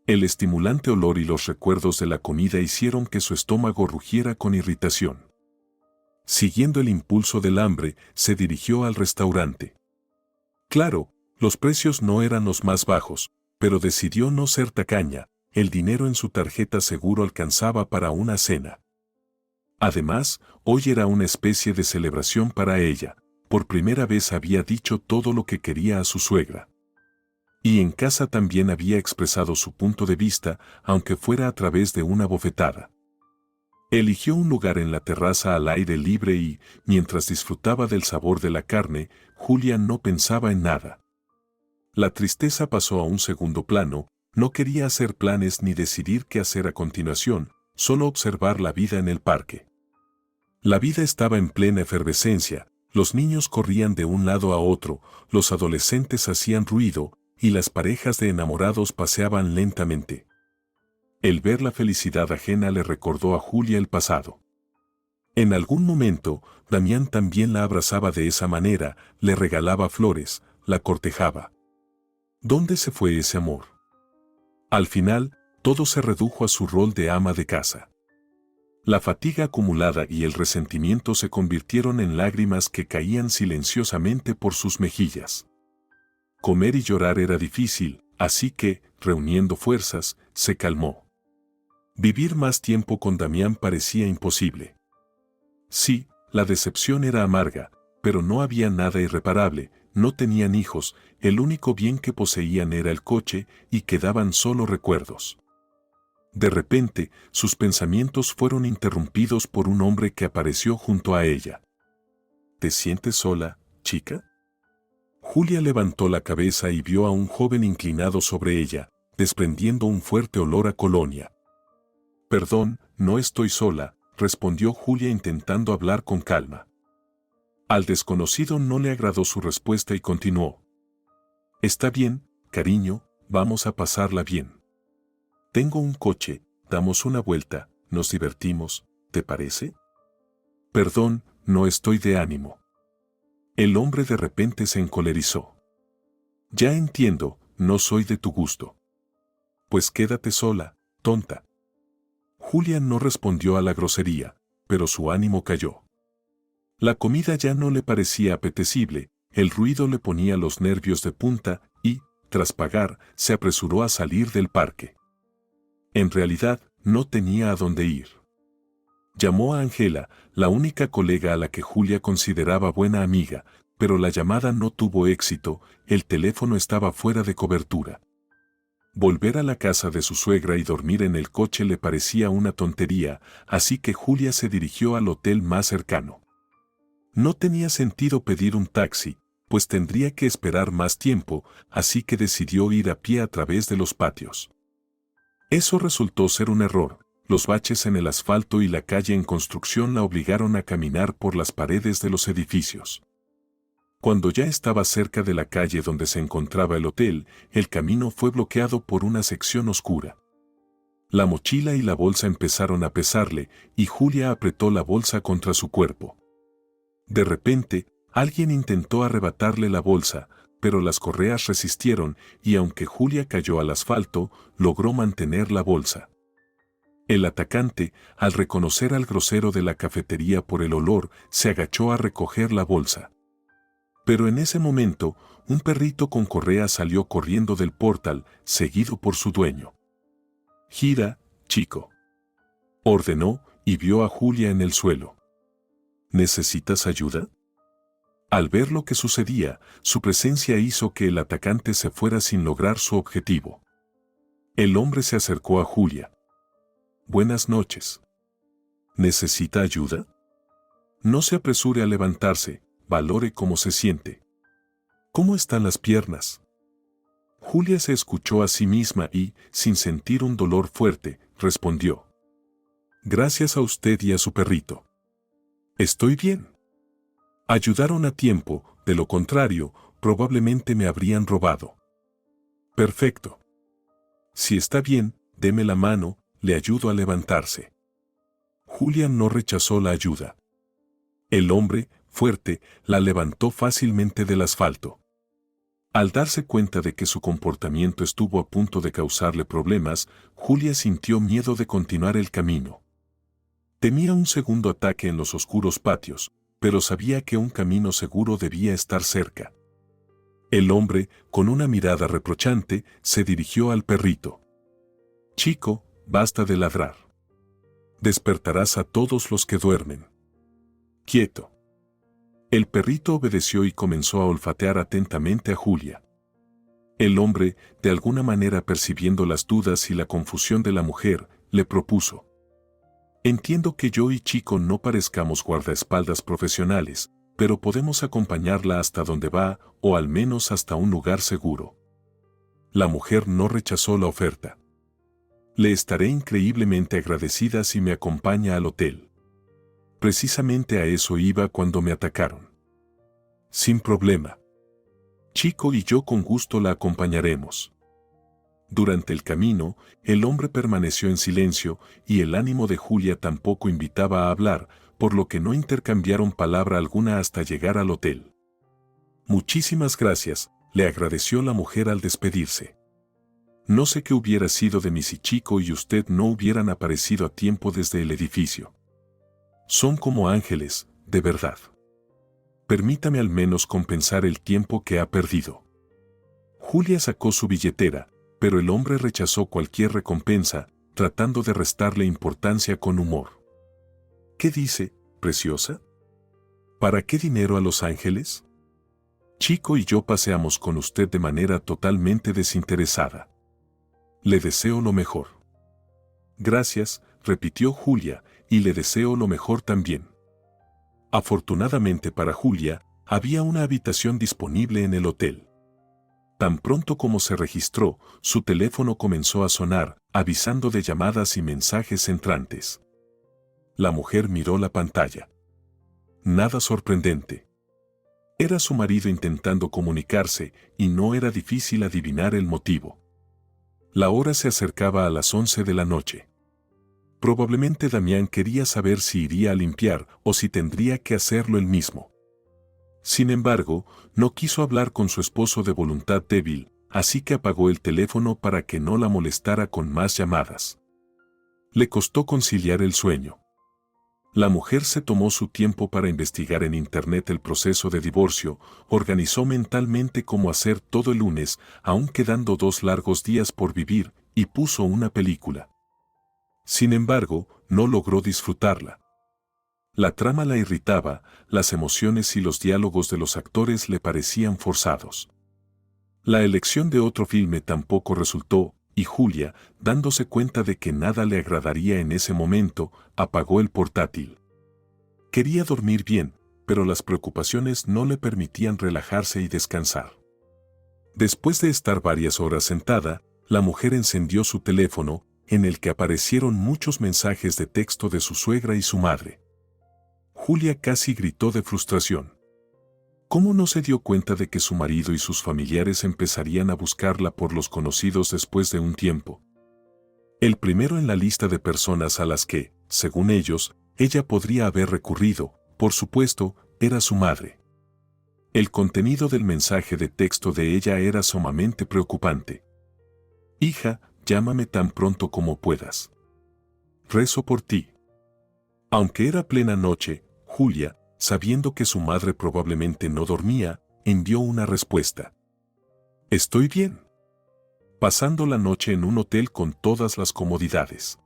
El estimulante olor y los recuerdos de la comida hicieron que su estómago rugiera con irritación. Siguiendo el impulso del hambre, se dirigió al restaurante. Claro, los precios no eran los más bajos, pero decidió no ser tacaña, el dinero en su tarjeta seguro alcanzaba para una cena. Además, hoy era una especie de celebración para ella, por primera vez había dicho todo lo que quería a su suegra. Y en casa también había expresado su punto de vista, aunque fuera a través de una bofetada. Eligió un lugar en la terraza al aire libre y, mientras disfrutaba del sabor de la carne, Julia no pensaba en nada. La tristeza pasó a un segundo plano, no quería hacer planes ni decidir qué hacer a continuación, solo observar la vida en el parque. La vida estaba en plena efervescencia, los niños corrían de un lado a otro, los adolescentes hacían ruido, y las parejas de enamorados paseaban lentamente. El ver la felicidad ajena le recordó a Julia el pasado. En algún momento, Damián también la abrazaba de esa manera, le regalaba flores, la cortejaba. ¿Dónde se fue ese amor? Al final, todo se redujo a su rol de ama de casa. La fatiga acumulada y el resentimiento se convirtieron en lágrimas que caían silenciosamente por sus mejillas. Comer y llorar era difícil, así que, reuniendo fuerzas, se calmó. Vivir más tiempo con Damián parecía imposible. Sí, la decepción era amarga, pero no había nada irreparable, no tenían hijos, el único bien que poseían era el coche y quedaban solo recuerdos. De repente, sus pensamientos fueron interrumpidos por un hombre que apareció junto a ella. ¿Te sientes sola, chica? Julia levantó la cabeza y vio a un joven inclinado sobre ella, desprendiendo un fuerte olor a colonia. Perdón, no estoy sola, respondió Julia intentando hablar con calma. Al desconocido no le agradó su respuesta y continuó. Está bien, cariño, vamos a pasarla bien. Tengo un coche, damos una vuelta, nos divertimos, ¿te parece? Perdón, no estoy de ánimo. El hombre de repente se encolerizó. Ya entiendo, no soy de tu gusto. Pues quédate sola, tonta. Julia no respondió a la grosería, pero su ánimo cayó. La comida ya no le parecía apetecible, el ruido le ponía los nervios de punta y, tras pagar, se apresuró a salir del parque. En realidad, no tenía a dónde ir. Llamó a Angela, la única colega a la que Julia consideraba buena amiga, pero la llamada no tuvo éxito, el teléfono estaba fuera de cobertura. Volver a la casa de su suegra y dormir en el coche le parecía una tontería, así que Julia se dirigió al hotel más cercano. No tenía sentido pedir un taxi, pues tendría que esperar más tiempo, así que decidió ir a pie a través de los patios. Eso resultó ser un error. Los baches en el asfalto y la calle en construcción la obligaron a caminar por las paredes de los edificios. Cuando ya estaba cerca de la calle donde se encontraba el hotel, el camino fue bloqueado por una sección oscura. La mochila y la bolsa empezaron a pesarle, y Julia apretó la bolsa contra su cuerpo. De repente, alguien intentó arrebatarle la bolsa, pero las correas resistieron, y aunque Julia cayó al asfalto, logró mantener la bolsa. El atacante, al reconocer al grosero de la cafetería por el olor, se agachó a recoger la bolsa. Pero en ese momento, un perrito con correa salió corriendo del portal, seguido por su dueño. «Gira, chico», ordenó, y vio a Julia en el suelo. «¿Necesitas ayuda?». Al ver lo que sucedía, su presencia hizo que el atacante se fuera sin lograr su objetivo. El hombre se acercó a Julia. «Buenas noches. ¿Necesita ayuda?». No se apresure a levantarse, valore cómo se siente. ¿Cómo están las piernas? Julia se escuchó a sí misma y, sin sentir un dolor fuerte, respondió. «Gracias a usted y a su perrito. Estoy bien. Ayudaron a tiempo, de lo contrario, probablemente me habrían robado». «Perfecto. Si está bien, deme la mano, le ayudo a levantarse». Julia no rechazó la ayuda. El hombre, fuerte, la levantó fácilmente del asfalto. Al darse cuenta de que su comportamiento estuvo a punto de causarle problemas, Julia sintió miedo de continuar el camino. Temía un segundo ataque en los oscuros patios, pero sabía que un camino seguro debía estar cerca. El hombre, con una mirada reprochante, se dirigió al perrito. «Chico, basta de ladrar. Despertarás a todos los que duermen. Quieto». El perrito obedeció y comenzó a olfatear atentamente a Julia. El hombre, de alguna manera percibiendo las dudas y la confusión de la mujer, le propuso. «Entiendo que yo y Chico no parezcamos guardaespaldas profesionales, pero podemos acompañarla hasta donde va, o al menos hasta un lugar seguro». La mujer no rechazó la oferta. «Le estaré increíblemente agradecida si me acompaña al hotel. Precisamente a eso iba cuando me atacaron». «Sin problema. Chico y yo con gusto la acompañaremos». Durante el camino, el hombre permaneció en silencio y el ánimo de Julia tampoco invitaba a hablar, por lo que no intercambiaron palabra alguna hasta llegar al hotel. «Muchísimas gracias», le agradeció la mujer al despedirse. «No sé qué hubiera sido de mí si Chico y usted no hubieran aparecido a tiempo desde el edificio. Son como ángeles, de verdad. Permítame al menos compensar el tiempo que ha perdido». Julia sacó su billetera, pero el hombre rechazó cualquier recompensa, tratando de restarle importancia con humor. «¿Qué dice, preciosa? ¿Para qué dinero a Los Ángeles? Chico y yo paseamos con usted de manera totalmente desinteresada. Le deseo lo mejor». «Gracias», repitió Julia, «y le deseo lo mejor también». Afortunadamente para Julia, había una habitación disponible en el hotel. Tan pronto como se registró, su teléfono comenzó a sonar, avisando de llamadas y mensajes entrantes. La mujer miró la pantalla. Nada sorprendente. Era su marido intentando comunicarse, y no era difícil adivinar el motivo. La hora se acercaba a las 11 de la noche. Probablemente Damián quería saber si iría a limpiar o si tendría que hacerlo él mismo. Sin embargo, no quiso hablar con su esposo de voluntad débil, así que apagó el teléfono para que no la molestara con más llamadas. Le costó conciliar el sueño. La mujer se tomó su tiempo para investigar en internet el proceso de divorcio, organizó mentalmente cómo hacer todo el lunes, aún quedando 2 largos días por vivir, y puso una película. Sin embargo, no logró disfrutarla. La trama la irritaba, las emociones y los diálogos de los actores le parecían forzados. La elección de otro filme tampoco resultó, y Julia, dándose cuenta de que nada le agradaría en ese momento, apagó el portátil. Quería dormir bien, pero las preocupaciones no le permitían relajarse y descansar. Después de estar varias horas sentada, la mujer encendió su teléfono, en el que aparecieron muchos mensajes de texto de su suegra y su madre. Julia casi gritó de frustración. ¿Cómo no se dio cuenta de que su marido y sus familiares empezarían a buscarla por los conocidos después de un tiempo? El primero en la lista de personas a las que, según ellos, ella podría haber recurrido, por supuesto, era su madre. El contenido del mensaje de texto de ella era sumamente preocupante. Hija, llámame tan pronto como puedas. Rezo por ti. Aunque era plena noche, Julia, sabiendo que su madre probablemente no dormía, envió una respuesta. Estoy bien. Pasando la noche en un hotel con todas las comodidades.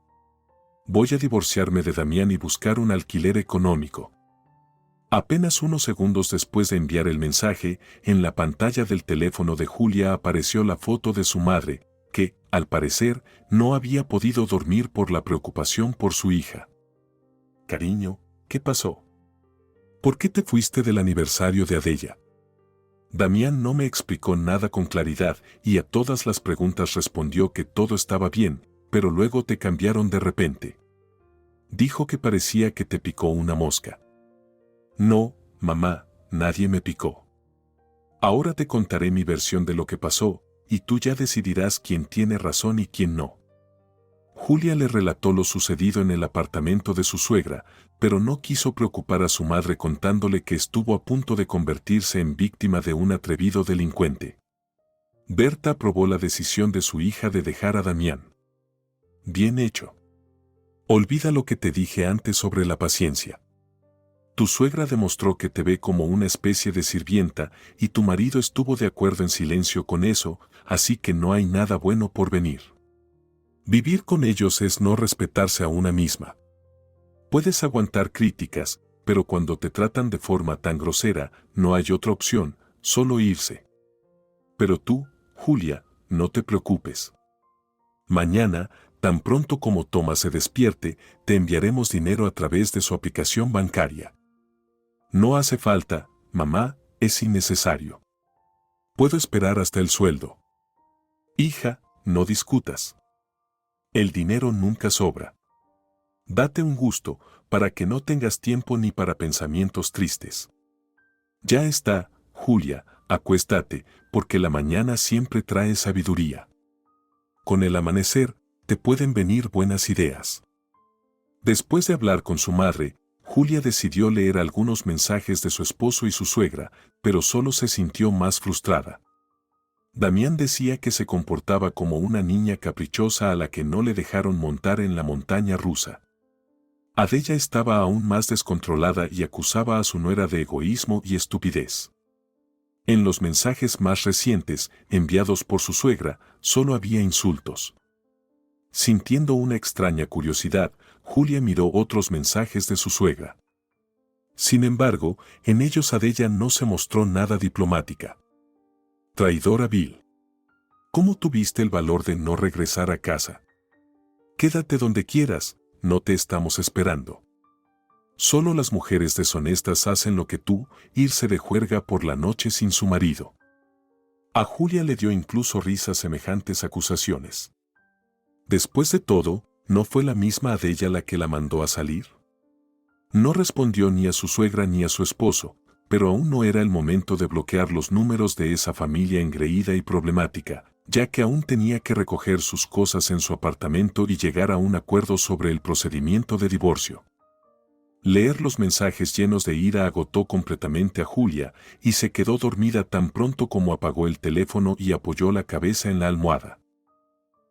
Voy a divorciarme de Damián y buscar un alquiler económico. Apenas unos segundos después de enviar el mensaje, en la pantalla del teléfono de Julia apareció la foto de su madre, que, al parecer, no había podido dormir por la preocupación por su hija. Cariño, ¿qué pasó? ¿Por qué te fuiste del aniversario de Adella? Damián no me explicó nada con claridad y a todas las preguntas respondió que todo estaba bien, pero luego te cambiaron de repente. Dijo que parecía que te picó una mosca. No, mamá, nadie me picó. Ahora te contaré mi versión de lo que pasó, y tú ya decidirás quién tiene razón y quién no. Julia le relató lo sucedido en el apartamento de su suegra, pero no quiso preocupar a su madre contándole que estuvo a punto de convertirse en víctima de un atrevido delincuente. Berta aprobó la decisión de su hija de dejar a Damián. Bien hecho. Olvida lo que te dije antes sobre la paciencia. Tu suegra demostró que te ve como una especie de sirvienta y tu marido estuvo de acuerdo en silencio con eso, así que no hay nada bueno por venir. Vivir con ellos es no respetarse a una misma. Puedes aguantar críticas, pero cuando te tratan de forma tan grosera, no hay otra opción, solo irse. Pero tú, Julia, no te preocupes. Mañana, tan pronto como Tomás se despierte, te enviaremos dinero a través de su aplicación bancaria. No hace falta, mamá, es innecesario. Puedo esperar hasta el sueldo. Hija, no discutas. El dinero nunca sobra. Date un gusto, para que no tengas tiempo ni para pensamientos tristes. Ya está, Julia, acuéstate, porque la mañana siempre trae sabiduría. Con el amanecer, te pueden venir buenas ideas. Después de hablar con su madre, Julia decidió leer algunos mensajes de su esposo y su suegra, pero solo se sintió más frustrada. Damián decía que se comportaba como una niña caprichosa a la que no le dejaron montar en la montaña rusa. Adella estaba aún más descontrolada y acusaba a su nuera de egoísmo y estupidez. En los mensajes más recientes, enviados por su suegra, solo había insultos. Sintiendo una extraña curiosidad, Julia miró otros mensajes de su suegra. Sin embargo, en ellos Adella no se mostró nada diplomática. Traidora vil. ¿Cómo tuviste el valor de no regresar a casa? Quédate donde quieras, no te estamos esperando. Solo las mujeres deshonestas hacen lo que tú, irse de juerga por la noche sin su marido. A Julia le dio incluso risa semejantes acusaciones. Después de todo, ¿no fue la misma Adella la que la mandó a salir? No respondió ni a su suegra ni a su esposo, pero aún no era el momento de bloquear los números de esa familia engreída y problemática, ya que aún tenía que recoger sus cosas en su apartamento y llegar a un acuerdo sobre el procedimiento de divorcio. Leer los mensajes llenos de ira agotó completamente a Julia y se quedó dormida tan pronto como apagó el teléfono y apoyó la cabeza en la almohada.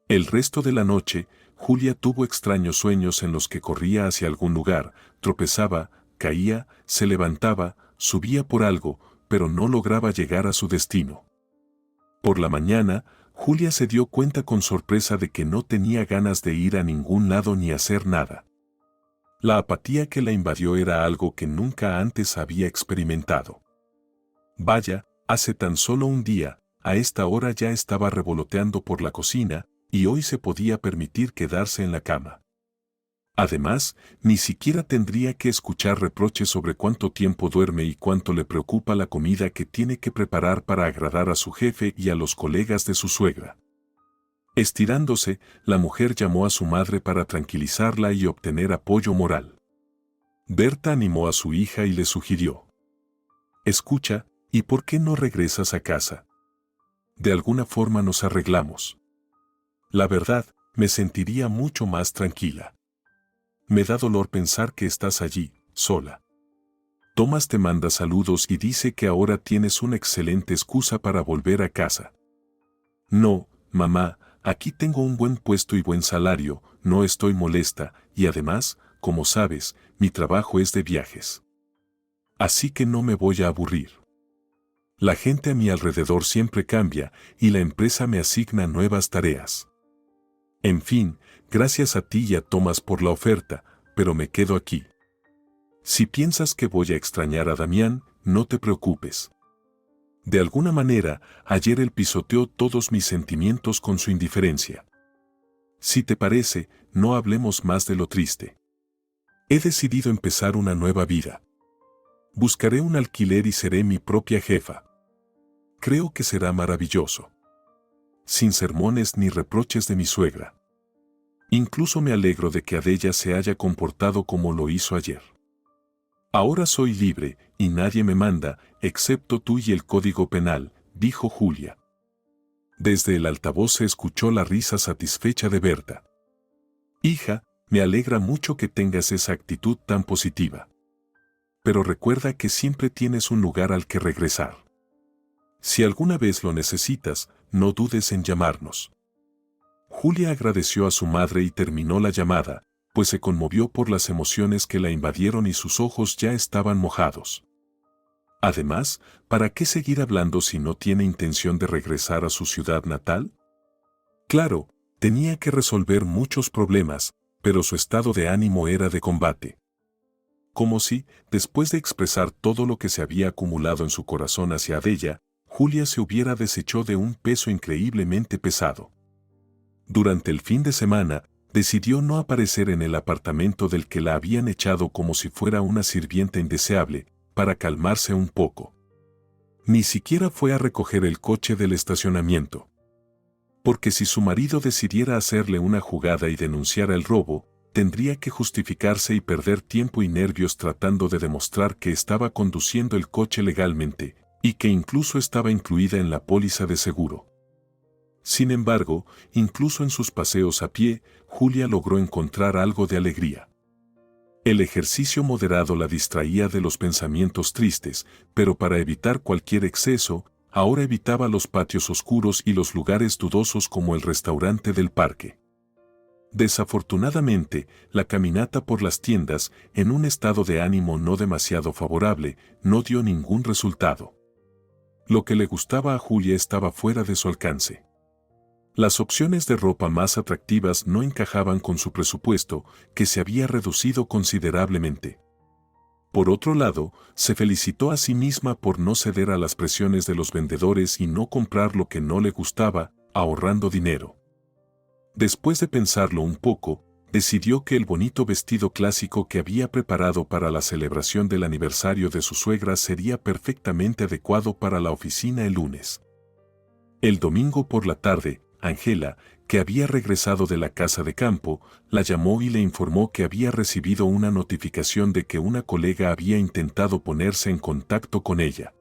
El resto de la noche, Julia tuvo extraños sueños en los que corría hacia algún lugar, tropezaba, caía, se levantaba, subía por algo, pero no lograba llegar a su destino. Por la mañana, Julia se dio cuenta con sorpresa de que no tenía ganas de ir a ningún lado ni hacer nada. La apatía que la invadió era algo que nunca antes había experimentado. Vaya, hace tan solo un día, a esta hora ya estaba revoloteando por la cocina, y hoy se podía permitir quedarse en la cama. Además, ni siquiera tendría que escuchar reproches sobre cuánto tiempo duerme y cuánto le preocupa la comida que tiene que preparar para agradar a su jefe y a los colegas de su suegra. Estirándose, la mujer llamó a su madre para tranquilizarla y obtener apoyo moral. Berta animó a su hija y le sugirió: «Escucha, ¿y por qué no regresas a casa? De alguna forma nos arreglamos. La verdad, me sentiría mucho más tranquila. Me da dolor pensar que estás allí, sola. Tomás te manda saludos y dice que ahora tienes una excelente excusa para volver a casa». «No, mamá, aquí tengo un buen puesto y buen salario, no estoy molesta, y además, como sabes, mi trabajo es de viajes. Así que no me voy a aburrir. La gente a mi alrededor siempre cambia y la empresa me asigna nuevas tareas. En fin, gracias a ti y a Tomás por la oferta, pero me quedo aquí. Si piensas que voy a extrañar a Damián, no te preocupes. De alguna manera, ayer él pisoteó todos mis sentimientos con su indiferencia. Si te parece, no hablemos más de lo triste. He decidido empezar una nueva vida. Buscaré un alquiler y seré mi propia jefa. Creo que será maravilloso. Sin sermones ni reproches de mi suegra. Incluso me alegro de que Adella se haya comportado como lo hizo ayer. Ahora soy libre y nadie me manda, excepto tú y el Código Penal», dijo Julia. Desde el altavoz se escuchó la risa satisfecha de Berta. «Hija, me alegra mucho que tengas esa actitud tan positiva. Pero recuerda que siempre tienes un lugar al que regresar. Si alguna vez lo necesitas, no dudes en llamarnos». Julia agradeció a su madre y terminó la llamada, pues se conmovió por las emociones que la invadieron y sus ojos ya estaban mojados. Además, ¿para qué seguir hablando si no tiene intención de regresar a su ciudad natal? Claro, tenía que resolver muchos problemas, pero su estado de ánimo era de combate. Como si, después de expresar todo lo que se había acumulado en su corazón hacia Adella, Julia se hubiera deshecho de un peso increíblemente pesado. Durante el fin de semana, decidió no aparecer en el apartamento del que la habían echado como si fuera una sirvienta indeseable, para calmarse un poco. Ni siquiera fue a recoger el coche del estacionamiento. Porque si su marido decidiera hacerle una jugada y denunciara el robo, tendría que justificarse y perder tiempo y nervios tratando de demostrar que estaba conduciendo el coche legalmente, y que incluso estaba incluida en la póliza de seguro. Sin embargo, incluso en sus paseos a pie, Julia logró encontrar algo de alegría. El ejercicio moderado la distraía de los pensamientos tristes, pero para evitar cualquier exceso, ahora evitaba los patios oscuros y los lugares dudosos como el restaurante del parque. Desafortunadamente, la caminata por las tiendas, en un estado de ánimo no demasiado favorable, no dio ningún resultado. Lo que le gustaba a Julia estaba fuera de su alcance. Las opciones de ropa más atractivas no encajaban con su presupuesto, que se había reducido considerablemente. Por otro lado, se felicitó a sí misma por no ceder a las presiones de los vendedores y no comprar lo que no le gustaba, ahorrando dinero. Después de pensarlo un poco, decidió que el bonito vestido clásico que había preparado para la celebración del aniversario de su suegra sería perfectamente adecuado para la oficina el lunes. El domingo por la tarde, Angela, que había regresado de la casa de campo, la llamó y le informó que había recibido una notificación de que una colega había intentado ponerse en contacto con ella.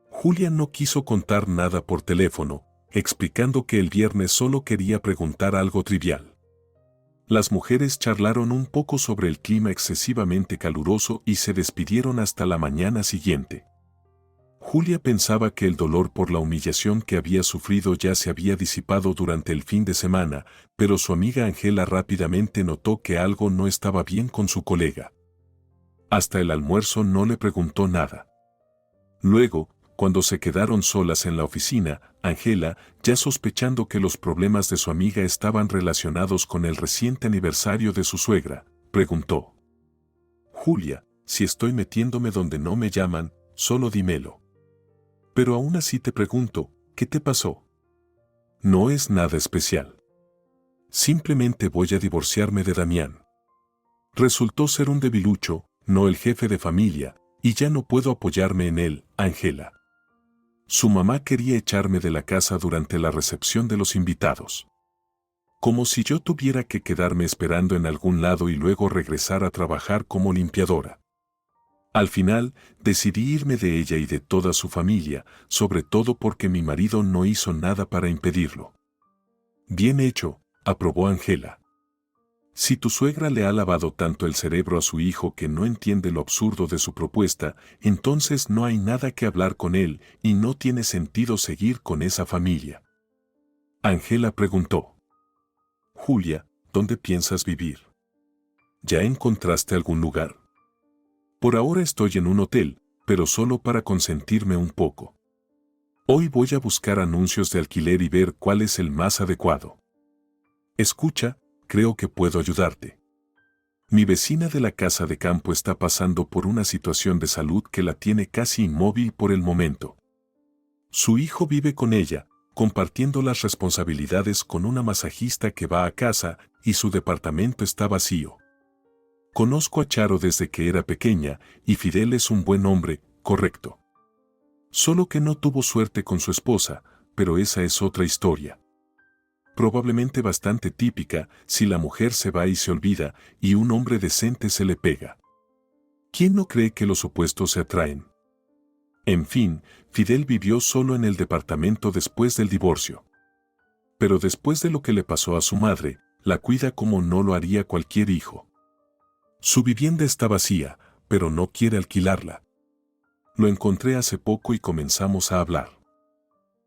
Julia no quiso contar nada por teléfono, explicando que el viernes solo quería preguntar algo trivial. Las mujeres charlaron un poco sobre el clima excesivamente caluroso y se despidieron hasta la mañana siguiente. Julia pensaba que el dolor por la humillación que había sufrido ya se había disipado durante el fin de semana, pero su amiga Angela rápidamente notó que algo no estaba bien con su colega. Hasta el almuerzo no le preguntó nada. Luego, cuando se quedaron solas en la oficina, Angela, ya sospechando que los problemas de su amiga estaban relacionados con el reciente aniversario de su suegra, preguntó: Julia, si estoy metiéndome donde no me llaman, solo dímelo. Pero aún así te pregunto, ¿qué te pasó? No es nada especial. Simplemente voy a divorciarme de Damián. Resultó ser un debilucho, no el jefe de familia, y ya no puedo apoyarme en él, Ángela. Su mamá quería echarme de la casa durante la recepción de los invitados. Como si yo tuviera que quedarme esperando en algún lado y luego regresar a trabajar como limpiadora. Al final, decidí irme de ella y de toda su familia, sobre todo porque mi marido no hizo nada para impedirlo. Bien hecho, aprobó Ángela. Si tu suegra le ha lavado tanto el cerebro a su hijo que no entiende lo absurdo de su propuesta, entonces no hay nada que hablar con él y no tiene sentido seguir con esa familia. Ángela preguntó. Julia, ¿dónde piensas vivir? ¿Ya encontraste algún lugar? Por ahora estoy en un hotel, pero solo para consentirme un poco. Hoy voy a buscar anuncios de alquiler y ver cuál es el más adecuado. Escucha, creo que puedo ayudarte. Mi vecina de la casa de campo está pasando por una situación de salud que la tiene casi inmóvil por el momento. Su hijo vive con ella, compartiendo las responsabilidades con una masajista que va a casa y su departamento está vacío. Conozco a Charo desde que era pequeña y Fidel es un buen hombre, correcto. Solo que no tuvo suerte con su esposa, pero esa es otra historia. Probablemente bastante típica si la mujer se va y se olvida y un hombre decente se le pega. ¿Quién no cree que los opuestos se atraen? En fin, Fidel vivió solo en el departamento después del divorcio. Pero después de lo que le pasó a su madre, la cuida como no lo haría cualquier hijo. Su vivienda está vacía, pero no quiere alquilarla. Lo encontré hace poco y comenzamos a hablar.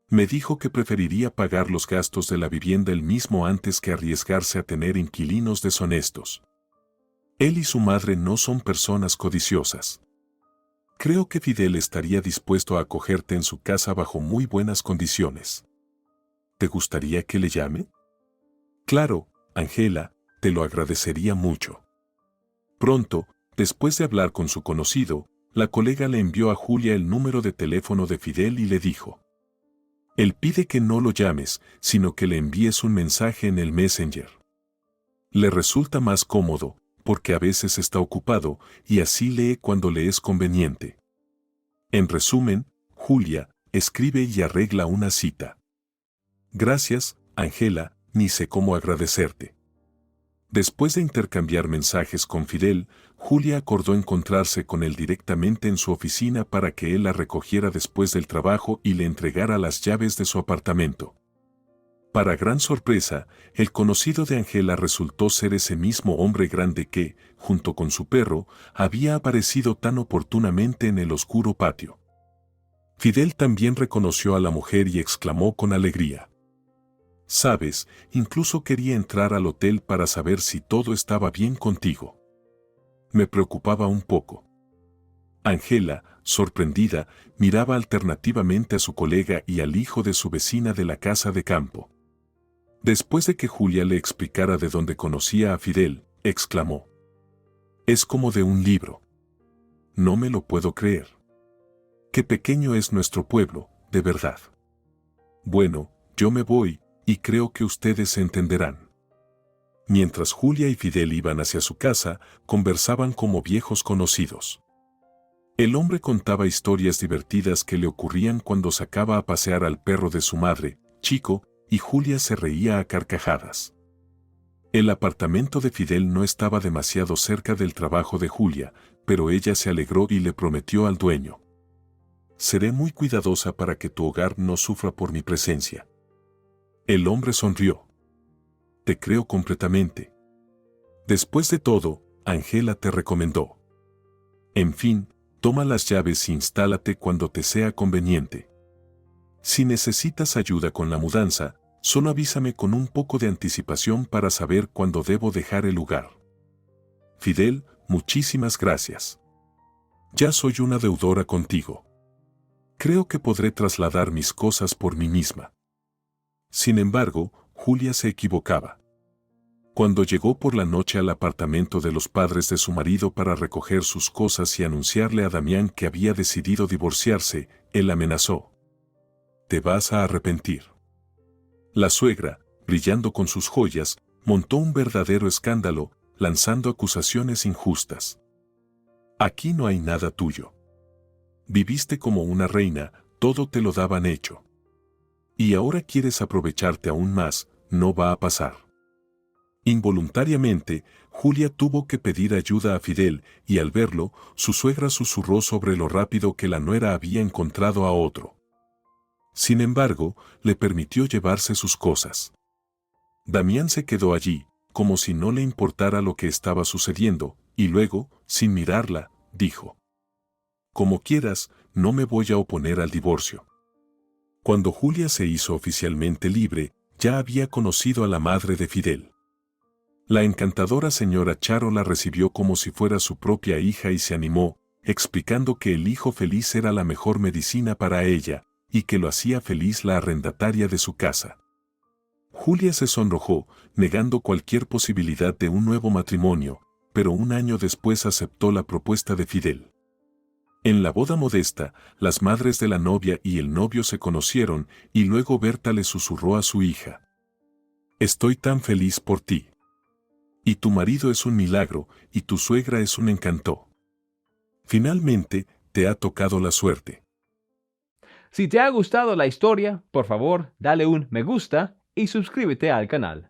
Me dijo que preferiría pagar los gastos de la vivienda él mismo antes que arriesgarse a tener inquilinos deshonestos. Él y su madre no son personas codiciosas. Creo que Fidel estaría dispuesto a acogerte en su casa bajo muy buenas condiciones. ¿Te gustaría que le llame? Claro, Ángela, te lo agradecería mucho. Pronto, después de hablar con su conocido, la colega le envió a Julia el número de teléfono de Fidel y le dijo. Él pide que no lo llames, sino que le envíes un mensaje en el Messenger. Le resulta más cómodo, porque a veces está ocupado y así lee cuando le es conveniente. En resumen, Julia, escribe y arregla una cita. Gracias, Ángela, ni sé cómo agradecerte. Después de intercambiar mensajes con Fidel, Julia acordó encontrarse con él directamente en su oficina para que él la recogiera después del trabajo y le entregara las llaves de su apartamento. Para gran sorpresa, el conocido de Ángela resultó ser ese mismo hombre grande que, junto con su perro, había aparecido tan oportunamente en el oscuro patio. Fidel también reconoció a la mujer y exclamó con alegría. Sabes, incluso quería entrar al hotel para saber si todo estaba bien contigo. Me preocupaba un poco. Ángela, sorprendida, miraba alternativamente a su colega y al hijo de su vecina de la casa de campo. Después de que Julia le explicara de dónde conocía a Fidel, exclamó. Es como de un libro. No me lo puedo creer. Qué pequeño es nuestro pueblo, de verdad. Bueno, yo me voy, y creo que ustedes se entenderán. Mientras Julia y Fidel iban hacia su casa, conversaban como viejos conocidos. El hombre contaba historias divertidas que le ocurrían cuando sacaba a pasear al perro de su madre, Chico, y Julia se reía a carcajadas. El apartamento de Fidel no estaba demasiado cerca del trabajo de Julia, pero ella se alegró y le prometió al dueño. Seré muy cuidadosa para que tu hogar no sufra por mi presencia. El hombre sonrió. Te creo completamente. Después de todo, Ángela te recomendó. En fin, toma las llaves e instálate cuando te sea conveniente. Si necesitas ayuda con la mudanza, solo avísame con un poco de anticipación para saber cuándo debo dejar el lugar. Fidel, muchísimas gracias. Ya soy una deudora contigo. Creo que podré trasladar mis cosas por mí misma. Sin embargo, Julia se equivocaba. Cuando llegó por la noche al apartamento de los padres de su marido para recoger sus cosas y anunciarle a Damián que había decidido divorciarse, él amenazó: «Te vas a arrepentir». La suegra, brillando con sus joyas, montó un verdadero escándalo, lanzando acusaciones injustas. «Aquí no hay nada tuyo. Viviste como una reina, todo te lo daban hecho. Y ahora quieres aprovecharte aún más, no va a pasar». Involuntariamente, Julia tuvo que pedir ayuda a Fidel, y al verlo, su suegra susurró sobre lo rápido que la nuera había encontrado a otro. Sin embargo, le permitió llevarse sus cosas. Damián se quedó allí, como si no le importara lo que estaba sucediendo, y luego, sin mirarla, dijo: «Como quieras, no me voy a oponer al divorcio». Cuando Julia se hizo oficialmente libre, ya había conocido a la madre de Fidel. La encantadora señora Charo la recibió como si fuera su propia hija y se animó, explicando que el hijo feliz era la mejor medicina para ella, y que lo hacía feliz la arrendataria de su casa. Julia se sonrojó, negando cualquier posibilidad de un nuevo matrimonio, pero un año después aceptó la propuesta de Fidel. En la boda modesta, las madres de la novia y el novio se conocieron, y luego Berta le susurró a su hija: «Estoy tan feliz por ti. Y tu marido es un milagro, y tu suegra es un encanto. Finalmente, te ha tocado la suerte». Si te ha gustado la historia, por favor, dale un me gusta y suscríbete al canal.